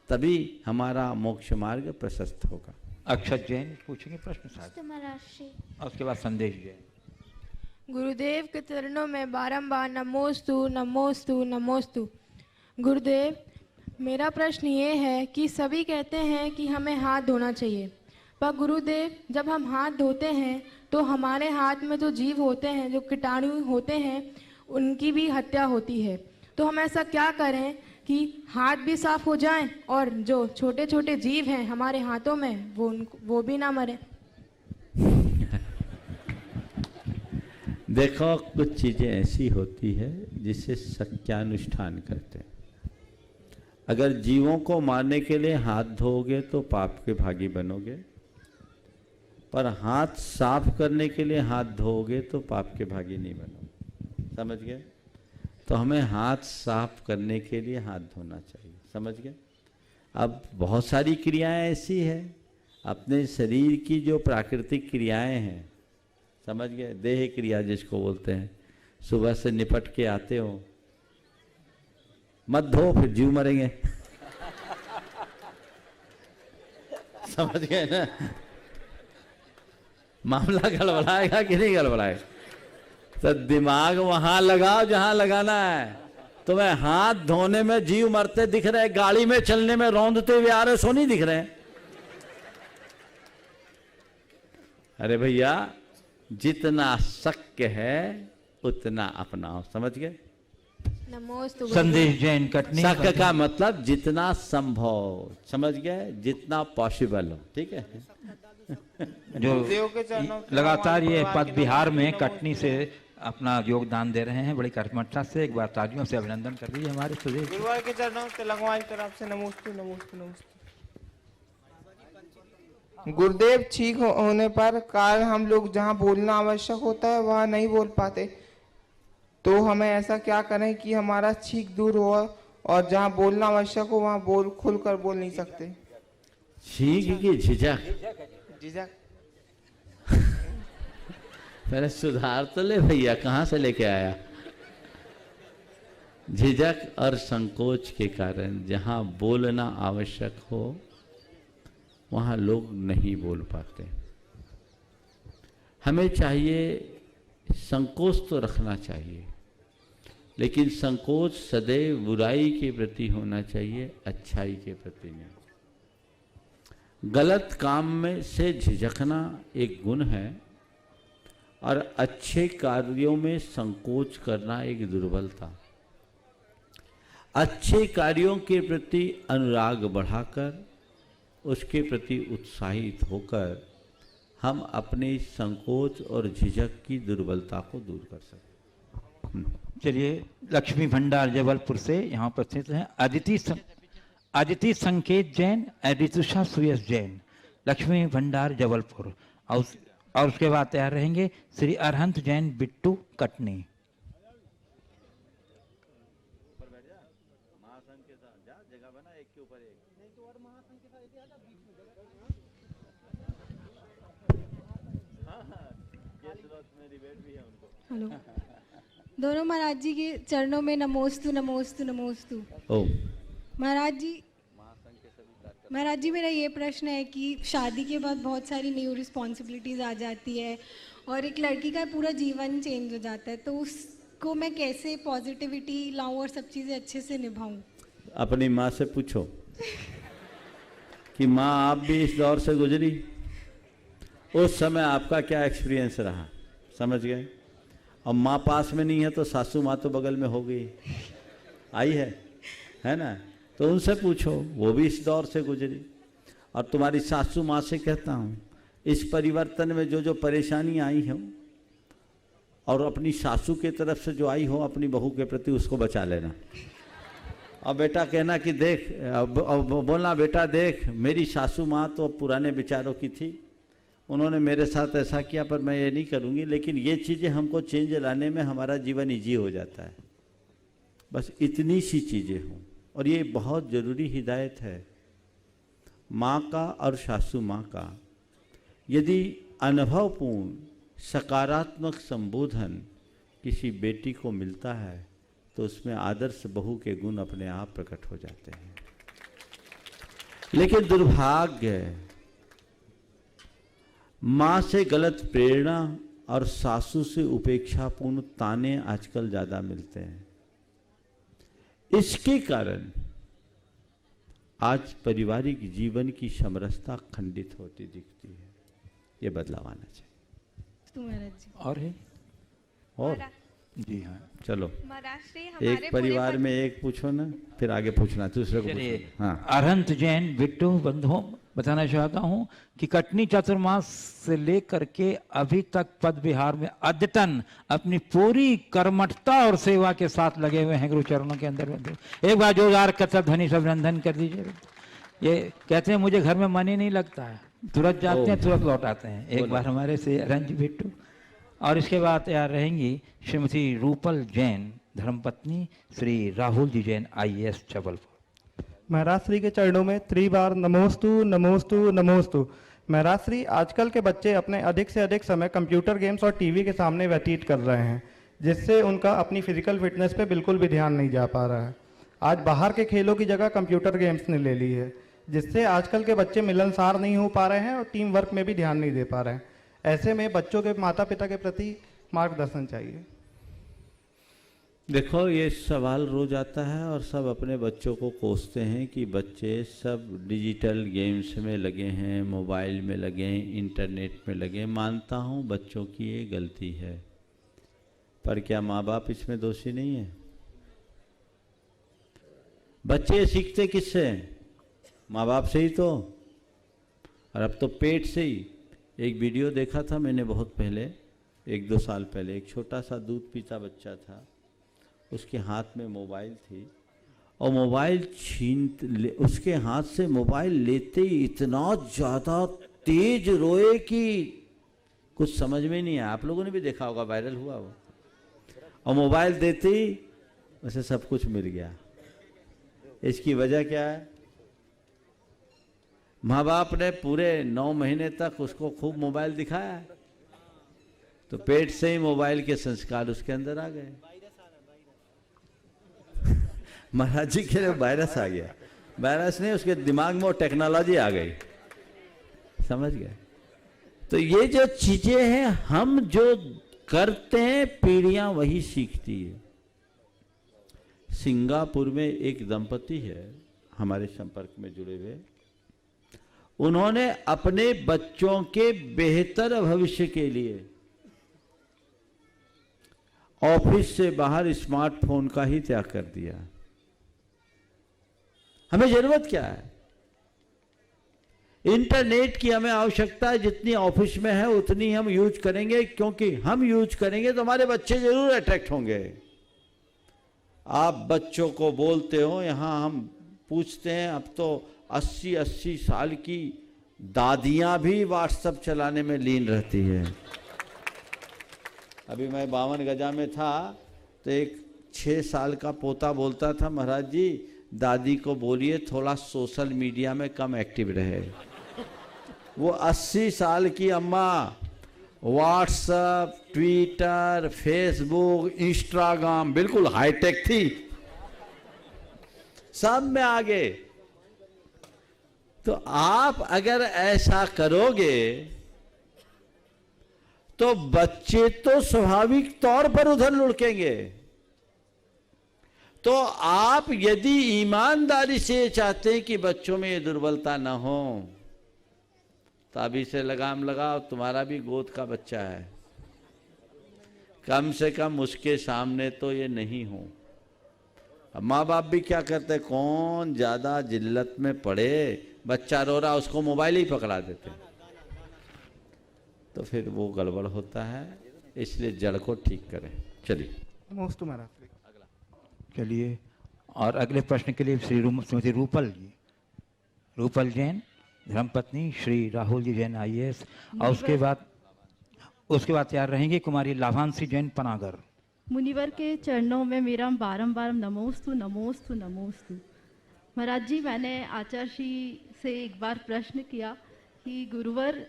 तभी हमारा मोक्ष मार्ग प्रशस्त होगा। अक्षत जैन पूछेंगे प्रश्न साहब, और उसके बाद संदेश जैन। गुरुदेव के चरणों में बारंबार नमोस्तु नमोस्तु नमोस्तु। गुरुदेव, मेरा प्रश्न ये है कि सभी कहते हैं कि हमें हाथ धोना चाहिए, पर गुरुदेव जब हम हाथ धोते हैं तो हमारे हाथ में जो जीव होते हैं, जो कीटाणु होते हैं, उनकी भी हत्या होती है। तो हम ऐसा क्या करें कि हाथ भी साफ हो जाएं और जो छोटे छोटे जीव हैं हमारे हाथों में वो भी ना मरे। देखो, कुछ चीजें ऐसी होती है जिससे सत्यानुष्ठान करते हैं। अगर जीवों को मारने के लिए हाथ धोओगे तो पाप के भागी बनोगे, पर हाथ साफ करने के लिए हाथ धोओगे तो पाप के भागी नहीं बनोगे। समझ गए? तो हमें हाथ साफ करने के लिए हाथ धोना चाहिए। समझ गए? अब बहुत सारी क्रियाएं ऐसी है, अपने शरीर की जो प्राकृतिक क्रियाएं हैं, समझ गए, देह क्रिया जिसको बोलते हैं, सुबह से निपट के आते हो, मत धो फिर जीव मरेंगे। समझ गए ना? मामला गड़बड़ाएगा कि नहीं गड़बड़ाएगा? तो दिमाग वहां लगाओ जहां लगाना है। तुम्हें हाथ धोने में जीव मरते दिख रहे, गाड़ी में चलने में रौंदते हुए आ रहे, सो नहीं दिख रहे? अरे भैया, जितना शक्य है उतना अपनाओ। समझ गए? नमोस्तु। संदेश जैन कटनी। शक्य का मतलब जितना संभव, समझ गए, जितना पॉसिबल हो। ठीक है? जो लगातार ये पद बिहार में कटनी से अपना योगदान दे रहे हैं, बड़ी कर्मठता से, एक बार तालियों से अभिनंदन कर रही है हमारे सुदेश गुरुवार के चरणों से लगवाई तरफ से नमोस्तु नमोस्तु नमोस्तु। गुरुदेव, ठीक होने पर काल हम लोग जहाँ बोलना आवश्यक होता है वहाँ नहीं बोल पाते, तो हमें ऐसा क्या करें कि हमारा छींक दूर हो और जहाँ बोलना आवश्यक हो वहाँ खुलकर बोल नहीं सकते? छींक की झिझक? झिझक पहले सुधार तो ले भैया, कहाँ से लेके आया? झिझक और संकोच के कारण जहाँ बोलना आवश्यक हो वहाँ लोग नहीं बोल पाते। हमें चाहिए, संकोच तो रखना चाहिए, लेकिन संकोच सदैव बुराई के प्रति होना चाहिए, अच्छाई के प्रति नहीं। गलत काम में से झिझकना एक गुण है और अच्छे कार्यों में संकोच करना एक दुर्बलता। अच्छे कार्यों के प्रति अनुराग बढ़ाकर उसके प्रति उत्साहित होकर हम अपने संकोच और झिझक की दुर्बलता को दूर कर सकते। चलिए, लक्ष्मी भंडार जबलपुर से यहाँ उपस्थित हैं अदिति संकेत जैन, ऋतुषा सुयश जैन, लक्ष्मी भंडार जबलपुर। और उसके बाद तैयार रहेंगे श्री अरहंत जैन बिट्टू कटनी। हेलो, दोनों महाराज जी के चरणों में नमोस्तु नमोस्तु नमोस्तु। महाराज जी मेरा ये प्रश्न है कि शादी के बाद बहुत सारी न्यू रिस्पॉन्सिबिलिटीज आ जाती है और एक लड़की का पूरा जीवन चेंज हो जाता है, तो उसको मैं कैसे पॉजिटिविटी लाऊं और सब चीज़ें अच्छे से निभाऊं? अपनी माँ से पूछो कि माँ आप भी इस दौर से गुजरी, उस समय आपका क्या एक्सपीरियंस रहा, समझ गए? और माँ पास में नहीं है तो सासू माँ तो बगल में हो गई, आई है ना? तो उनसे पूछो, वो भी इस दौर से गुजरी। और तुम्हारी सासू माँ से कहता हूँ, इस परिवर्तन में जो जो परेशानी आई हो और अपनी सासू के तरफ से जो आई हो, अपनी बहू के प्रति उसको बचा लेना। और बेटा कहना कि देख, बोलना बेटा देख, मेरी सासू माँ तो पुराने विचारों की थी, उन्होंने मेरे साथ ऐसा किया, पर मैं ये नहीं करूँगी, लेकिन ये चीज़ें हमको चेंज लाने में हमारा जीवन ईजी हो जाता है। बस इतनी सी चीज़ें हों, और ये बहुत ज़रूरी हिदायत है माँ का और सासू माँ का। यदि अनुभवपूर्ण सकारात्मक संबोधन किसी बेटी को मिलता है तो उसमें आदर्श बहू के गुण अपने आप प्रकट हो जाते हैं। लेकिन दुर्भाग्य है, माँ से गलत प्रेरणा और सासू से उपेक्षापूर्ण ताने आजकल ज़्यादा मिलते हैं। इसके कारण आज पारिवारिक जीवन की समरसता खंडित होती दिखती है। ये बदलाव आना चाहिए। और है? और जी हाँ, चलो एक परिवार में एक पूछो ना, फिर आगे पूछना दूसरे को पूछो। हाँ, अरहंत जैन बिट्टू बंधुओं, बताना चाहता हूँ कि कटनी चातुर्मास से लेकर के अभी तक पद विहार में अद्यतन अपनी पूरी कर्मठता और सेवा के साथ लगे हुए हैं गुरु चरणों के अंदर। एक बार जोरदार कथक ध्वनि से अभिनंदन कर दीजिए। ये कहते हैं मुझे घर में मन ही नहीं लगता है, तुरंत जाते हैं तुरंत लौट आते हैं। एक बार हमारे से अरहंत बिट्टू। और इसके बाद तैयार रहेंगी श्रीमती रूपल जैन, धर्मपत्नी श्री राहुल जी जैन, IAS जबलपुर। महाराज श्री के चरणों में त्रिबार नमोस्तु नमोस्तु नमोस्तु। महाराज श्री, आजकल के बच्चे अपने अधिक से अधिक समय कंप्यूटर गेम्स और टीवी के सामने व्यतीत कर रहे हैं, जिससे उनका अपनी फिजिकल फिटनेस पे बिल्कुल भी ध्यान नहीं जा पा रहा है। आज बाहर के खेलों की जगह कंप्यूटर गेम्स ने ले ली है, जिससे आजकल के बच्चे मिलनसार नहीं हो पा रहे हैं और टीम वर्क में भी ध्यान नहीं दे पा रहे हैं। ऐसे में बच्चों के माता पिता के प्रति मार्गदर्शन चाहिए। देखो, ये सवाल रोज आता है और सब अपने बच्चों को कोसते हैं कि बच्चे सब डिजिटल गेम्स में लगे हैं, मोबाइल में लगे हैं, इंटरनेट में लगे हैं। मानता हूँ बच्चों की ये गलती है, पर क्या माँ बाप इसमें दोषी नहीं है? बच्चे सीखते किससे? माँ बाप से ही तो। और अब तो पेट से ही। एक वीडियो देखा था मैंने बहुत पहले, 1-2 साल पहले, एक छोटा सा दूध पीता बच्चा था, उसके हाथ में मोबाइल थी और मोबाइल उसके हाथ से मोबाइल लेते ही इतना ज़्यादा तेज रोए कि कुछ समझ में नहीं आया। आप लोगों ने भी देखा होगा, वायरल हुआ वो। और मोबाइल देते ही उसे सब कुछ मिल गया। इसकी वजह क्या है? माँ बाप ने पूरे 9 महीने तक उसको खूब मोबाइल दिखाया, तो पेट से ही मोबाइल के संस्कार उसके अंदर आ गए। महाराज जी के लिए वायरस आ गया। वायरस नहीं, उसके दिमाग में वो टेक्नोलॉजी आ गई। समझ गए? तो ये जो चीजें हैं, हम जो करते हैं पीढ़ियां वही सीखती है। सिंगापुर में एक दंपति है हमारे संपर्क में जुड़े हुए, उन्होंने अपने बच्चों के बेहतर भविष्य के लिए ऑफिस से बाहर स्मार्टफोन का ही त्याग कर दिया। हमें जरूरत क्या है? इंटरनेट की हमें आवश्यकता है, जितनी ऑफिस में है उतनी हम यूज करेंगे, क्योंकि हम यूज करेंगे तो हमारे बच्चे जरूर अट्रैक्ट होंगे। आप बच्चों को बोलते हो, यहां हम पूछते हैं, अब तो 80-80 साल की दादियां भी व्हाट्सएप चलाने में लीन रहती है। अभी मैं 52 गजा में था तो एक 6 साल का पोता बोलता था, महाराज जी दादी को बोलिए थोड़ा सोशल मीडिया में कम एक्टिव रहे। वो 80 साल की अम्मा व्हाट्सएप, ट्विटर, फेसबुक, इंस्टाग्राम बिल्कुल हाईटेक थी, सब में आगे। तो आप अगर ऐसा करोगे तो बच्चे तो स्वाभाविक तौर पर उधर लुढ़केंगे। तो आप यदि ईमानदारी से चाहते हैं कि बच्चों में ये दुर्बलता ना हो, तो अभी से लगाम लगाओ, तुम्हारा भी गोद का बच्चा है, कम से कम उसके सामने तो ये नहीं हो। अब माँ बाप भी क्या करते, कौन ज्यादा जिल्लत में पड़े, बच्चा रो रहा उसको मोबाइल ही पकड़ा देते, तो फिर वो गड़बड़ होता है। इसलिए जड़ को ठीक करें। चलिए नमोस्तु महाराज। चलिए, और अगले प्रश्न के लिए श्रीमती रूपल जी, रूपल जैन, धर्मपत्नी श्री राहुल जी जैन IAS, और उसके बाद तैयार रहेंगे कुमारी लाभांशी जैन पनागर। मुनिवर के चरणों में मेरा बारंबार नमोस्तु नमोस्तु नमोस्तु। महाराज जी, मैंने आचार्य जी से एक बार प्रश्न किया कि गुरुवर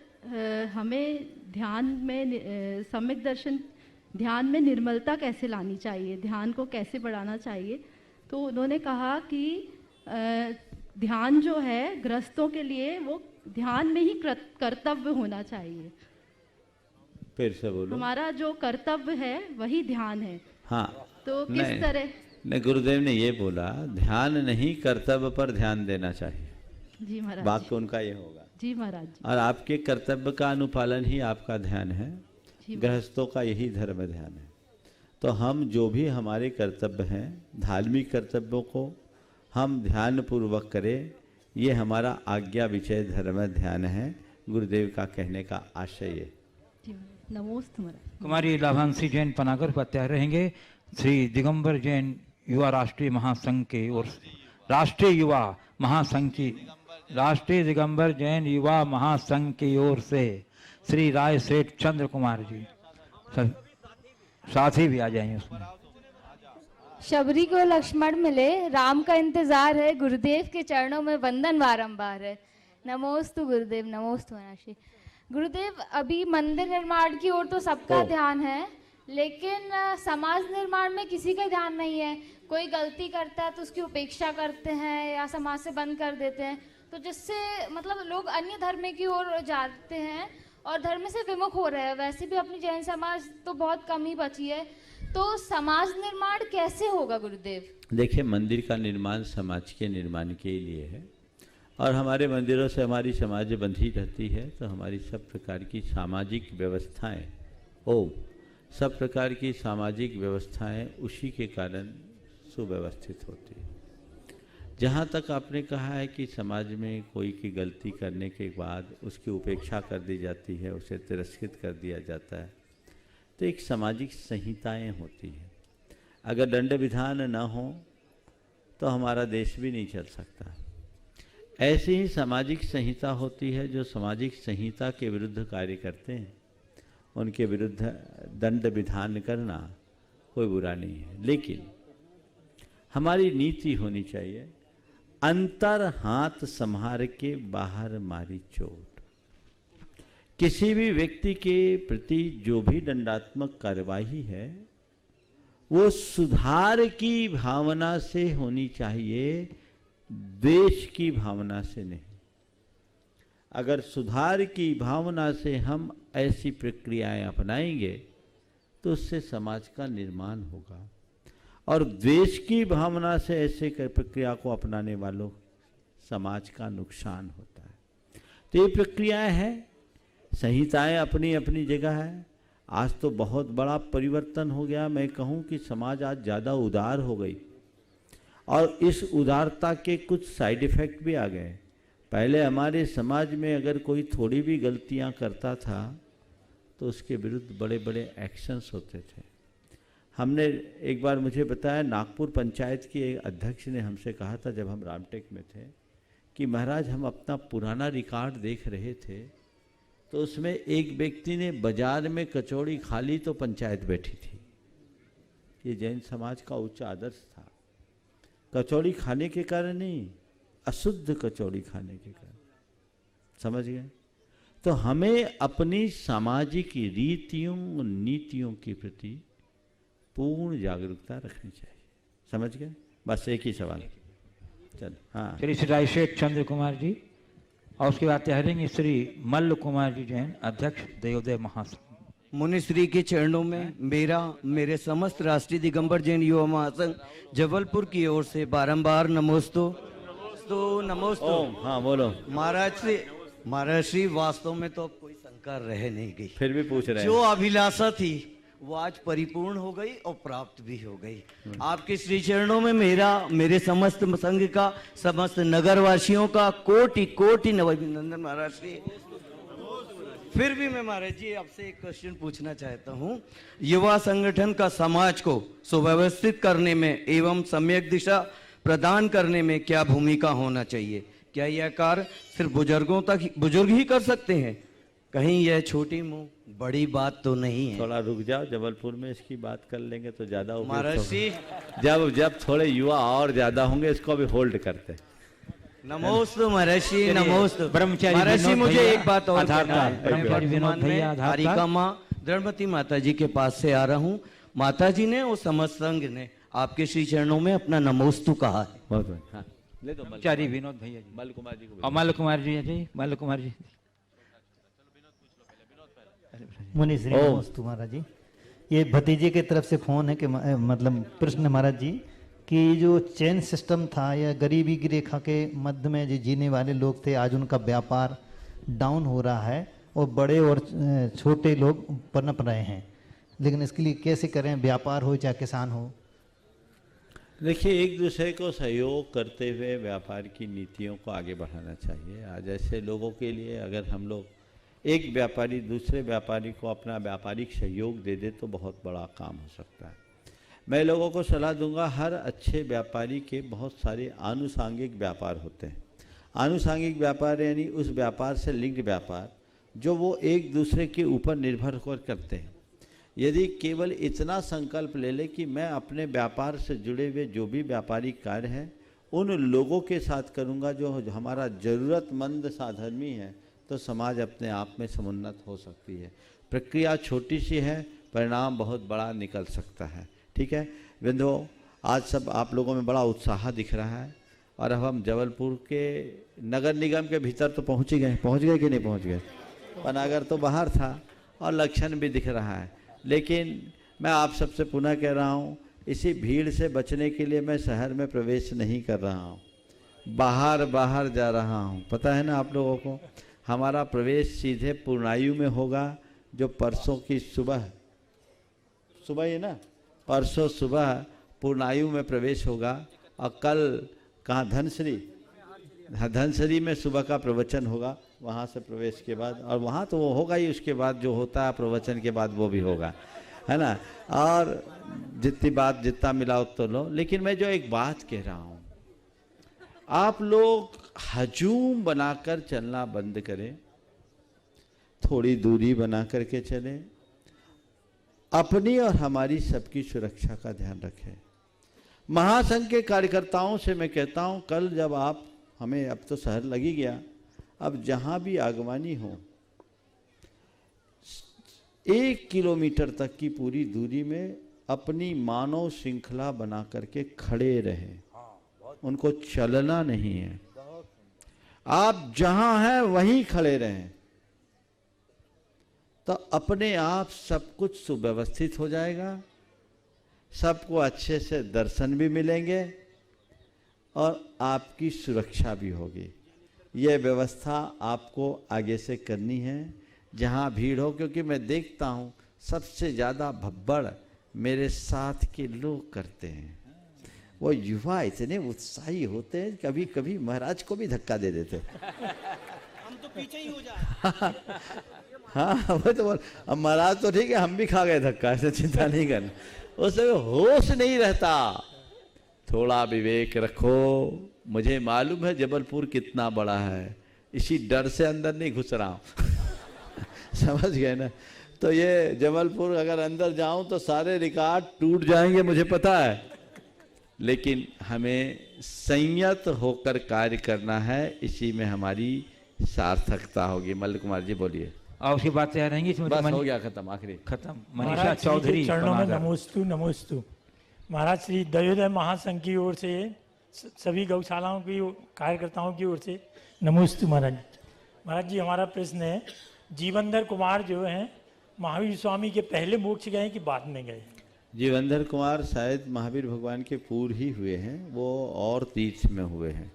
हमें ध्यान में सम्यक दर्शन, ध्यान में निर्मलता कैसे लानी चाहिए, ध्यान को कैसे बढ़ाना चाहिए। तो उन्होंने कहा कि ध्यान जो है गृहस्थों के लिए वो ध्यान में ही कर्तव्य होना चाहिए। फिर से बोलो। हमारा जो कर्तव्य है वही ध्यान है। हाँ, तो किस तरह? नहीं, गुरुदेव ने ये बोला ध्यान नहीं कर्तव्य पर ध्यान देना चाहिए। जी महाराज। वाक्य उनका ये होगा। जी महाराज जी। और आपके कर्तव्य का अनुपालन ही आपका ध्यान है, गृहस्थों का यही धर्म ध्यान है। तो हम जो भी हमारे कर्तव्य हैं, धार्मिक कर्तव्यों को हम ध्यान पूर्वक करें, ये हमारा आज्ञा विषय धर्म ध्यान है। गुरुदेव का कहने का आशय है। नमोस्तु महाराज। कुमारी लाभांशी जैन पनागर पर तैयार रहेंगे श्री दिगंबर जैन युवा राष्ट्रीय महासंघ के ओर, राष्ट्रीय युवा महासंघ की, राष्ट्रीय दिगंबर जैन युवा महासंघ की ओर से श्री राय सेठ चंद्र कुमार जी, साथी भी आ जाएंगे उसमें। शबरी को लक्ष्मण मिले, राम का इंतजार है, गुरुदेव के चरणों में वंदन बारंबार है। नमोस्तु गुरुदेव, नमोस्तु महाराज। गुरुदेव, अभी मंदिर निर्माण की ओर तो सबका ध्यान है, लेकिन समाज निर्माण में किसी का ध्यान नहीं है। कोई गलती करता है तो उसकी उपेक्षा करते हैं या समाज से बंद कर देते हैं, तो जिससे मतलब लोग अन्य धर्म की ओर जाते हैं और धर्म से विमुख हो रहे हैं। वैसे भी अपनी जैन समाज तो बहुत कम ही बची है, तो समाज निर्माण कैसे होगा गुरुदेव? देखिए, मंदिर का निर्माण समाज के निर्माण के लिए है, और हमारे मंदिरों से हमारी समाज बंधी रहती है, तो हमारी सब प्रकार की सामाजिक व्यवस्थाएं, सब प्रकार की सामाजिक व्यवस्थाएं उसी के कारण सुव्यवस्थित होती है। जहाँ तक आपने कहा है कि समाज में कोई की गलती करने के बाद उसकी उपेक्षा कर दी जाती है, उसे तिरस्कृत कर दिया जाता है, तो एक सामाजिक संहिताएं होती हैं। अगर दंड विधान न हो तो हमारा देश भी नहीं चल सकता। ऐसी ही सामाजिक संहिता होती है, जो सामाजिक संहिता के विरुद्ध कार्य करते हैं उनके विरुद्ध दंड विधान करना कोई बुरा नहीं है। लेकिन हमारी नीति होनी चाहिए, अंतर हाथ संहार के बाहर मारी चोट। किसी भी व्यक्ति के प्रति जो भी दंडात्मक कार्यवाही है वो सुधार की भावना से होनी चाहिए, द्वेष की भावना से नहीं। अगर सुधार की भावना से हम ऐसी प्रक्रियाएं अपनाएंगे तो उससे समाज का निर्माण होगा, और द्वेष की भावना से ऐसे प्रक्रिया को अपनाने वालों समाज का नुकसान होता है। तो ये प्रक्रियाएं हैं, संहिताएं अपनी अपनी जगह है। आज तो बहुत बड़ा परिवर्तन हो गया। मैं कहूँ कि समाज आज ज़्यादा उदार हो गई, और इस उदारता के कुछ साइड इफ़ेक्ट भी आ गए। पहले हमारे समाज में अगर कोई थोड़ी भी गलतियां करता था तो उसके विरुद्ध बड़े बड़े एक्शंस होते थे। हमने एक बार, मुझे बताया, नागपुर पंचायत की एक अध्यक्ष ने हमसे कहा था जब हम रामटेक में थे कि महाराज हम अपना पुराना रिकॉर्ड देख रहे थे तो उसमें एक व्यक्ति ने बाजार में कचौड़ी खा ली तो पंचायत बैठी थी। ये जैन समाज का उच्च आदर्श था। कचौड़ी खाने के कारण नहीं, अशुद्ध कचौड़ी खाने के कारण। समझ गए? तो हमें अपनी सामाजिक रीतियों और नीतियों के प्रति पूर्ण जागरूकता रखनी चाहिए। समझ गए? बस एक ही सवाल। चल, हाँ, श्री रायशेठ चंद्र कुमार जी, और उसके बाद ठहरेंगे श्री मल्ल कुमार जी जैन, अध्यक्ष देवोदय महासंघ। मुनिश्री के चरणों में मेरे समस्त राष्ट्रीय दिगंबर जैन युवा महासंघ जबलपुर की ओर से बारंबार नमोस्तु नमोस्तु। हाँ बोलो। महाराज श्री, वास्तव में तो अब कोई शंका रह नहीं गई, फिर भी पूछ रहे हैं। जो अभिलाषा थी वो आज परिपूर्ण हो गई और प्राप्त भी हो गई। आपके श्री चरणों में मेरे समस्त संघ का, समस्त नगरवासियों का कोटि कोटि अभिनंदन महाराज श्री। फिर भी मैं महाराज जी आपसे एक क्वेश्चन पूछना चाहता हूँ। युवा संगठन का समाज को सुव्यवस्थित करने में एवं सम्यक दिशा प्रदान करने में क्या भूमिका होना चाहिए? क्या यह कार्य सिर्फ बुजुर्ग ही कर सकते हैं? कहीं यह छोटी मुंह बड़ी बात तो नहीं है? थोड़ा रुक जाओ, जबलपुर में इसकी बात कर लेंगे तो ज्यादा महाराज जी, जब थोड़े युवा और ज्यादा होंगे इसको अभी होल्ड करते। नमोस्तु महर्षि, नमोस्तु ब्रह्मचारी महर्षि। मुझे एक बात और ब्रह्मचारी विनोद भैया हरिका माँ द्रौपदी माता जी के पास से आ रहा हूँ। माता जी ने और समस्त संघ ने आपके श्री चरणों में अपना नमोस्तु कहा है। बहुत हाँ। ले दो ब्रह्मचारी विनोद भैया जी, मल्ल कुमार जी को, और मल्ल कुमार जी जी, मल्ल कुमार जी। मुनिश्री नमोस्तु महाराज जी। ये भतीजे की तरफ से फोन है कि मतलब प्रश्न महाराज जी कि जो चेन सिस्टम था या गरीबी की रेखा के मध्य में जो जीने वाले लोग थे, आज उनका व्यापार डाउन हो रहा है और बड़े और छोटे लोग पनप रहे हैं, लेकिन इसके लिए कैसे करें? व्यापार हो चाहे किसान हो। देखिए, एक दूसरे को सहयोग करते हुए व्यापार की नीतियों को आगे बढ़ाना चाहिए। आज ऐसे लोगों के लिए अगर हम लोग, एक व्यापारी दूसरे व्यापारी को अपना व्यापारिक सहयोग दे दे तो बहुत बड़ा काम हो सकता है। मैं लोगों को सलाह दूंगा, हर अच्छे व्यापारी के बहुत सारे आनुषांगिक व्यापार होते हैं। आनुषांगिक व्यापार यानी उस व्यापार से लिंक्ड व्यापार जो वो एक दूसरे के ऊपर निर्भर होकर करते हैं। यदि केवल इतना संकल्प ले ले कि मैं अपने व्यापार से जुड़े हुए जो भी व्यापारिक कार्य हैं उन लोगों के साथ करूंगा जो हमारा ज़रूरतमंद साधर्मी है, तो समाज अपने आप में समुन्नत हो सकती है। प्रक्रिया छोटी सी है, परिणाम बहुत बड़ा निकल सकता है। ठीक है बिंदु, आज सब आप लोगों में बड़ा उत्साह दिख रहा है, और अब हम जबलपुर के नगर निगम के भीतर तो पहुँच गए कि नहीं पहुँच गए? पनागर तो बाहर था और लक्षण भी दिख रहा है, लेकिन मैं आप सबसे पुनः कह रहा हूँ, इसी भीड़ से बचने के लिए मैं शहर में प्रवेश नहीं कर रहा हूँ, बाहर जा रहा हूँ। पता है ना आप लोगों को, हमारा प्रवेश सीधे पूर्णायु में होगा, जो परसों की सुबह है ना, परसों सुबह पूर्णायु में प्रवेश होगा, और कल कहाँ धनसरी में सुबह का प्रवचन होगा, वहाँ से प्रवेश के बाद, और वहाँ तो वो होगा ही, उसके बाद जो होता है प्रवचन के बाद वो भी होगा, है ना। और जितना मिला उतना लो। लेकिन मैं जो एक बात कह रहा हूँ, आप लोग हजूम बनाकर चलना बंद करें, थोड़ी दूरी बना करके चलें, अपनी और हमारी सबकी सुरक्षा का ध्यान रखें। महासंघ के कार्यकर्ताओं से मैं कहता हूं, कल जब आप हमें, अब तो शहर लग ही गया, अब जहां भी आगमनी हो 1 किलोमीटर तक की पूरी दूरी में अपनी मानव श्रृंखला बना करके खड़े रहें, उनको चलना नहीं है। आप जहां हैं वहीं खड़े रहें, तो अपने आप सब कुछ सुव्यवस्थित हो जाएगा, सबको अच्छे से दर्शन भी मिलेंगे और आपकी सुरक्षा भी होगी। ये व्यवस्था आपको आगे से करनी है जहाँ भीड़ हो, क्योंकि मैं देखता हूँ सबसे ज़्यादा भब्बड़ मेरे साथ के लोग करते हैं। वो युवा इतने उत्साही होते हैं, कभी कभी महाराज को भी धक्का दे देते। हम तो पीछे ही हो जाए। हाँ वो तो अब महाराज तो ठीक है, हम भी खा गए धक्का, ऐसे चिंता नहीं करना। उसमें होश नहीं रहता। थोड़ा विवेक रखो। मुझे मालूम है जबलपुर कितना बड़ा है, इसी डर से अंदर नहीं घुस रहा हूँ। समझ गए ना? तो ये जबलपुर अगर अंदर जाऊं तो सारे रिकॉर्ड टूट जाएंगे, मुझे पता है, लेकिन हमें संयत होकर कार्य करना है, इसी में हमारी सार्थकता होगी। मल्ल कुमार जी बोलिए। और उसकी बात तैयार रहेंगी। बस हो गया, खत्म, आखिरी खत्म। मनीषा चौधरी चरणों में नमोस्तु नमोस्तु। महाराज श्री दयोदय महासंघ की ओर से सभी गौशालाओं की कार्यकर्ताओं की ओर से नमोस्तु महाराज। महाराज जी हमारा प्रश्न है, जीवनधर कुमार जो हैं महावीर स्वामी के पहले मोक्ष गए कि बाद में गए? जीवनधर कुमार शायद महावीर भगवान के पूर्व ही हुए हैं, वो और तीर्थ में हुए हैं।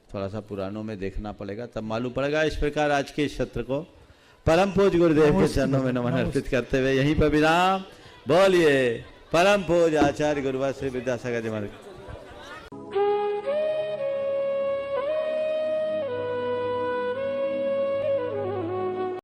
थोड़ा सा पुरानों में देखना पड़ेगा, तब मालूम पड़ेगा। इस प्रकार आज के सत्र को परम पूज्य गुरुदेव के चरणों में नमन अर्पित करते हुए यहीं पर विराम। बोलिए परम पूज्य आचार्य गुरुवर श्री विद्यासागर जी महाराज।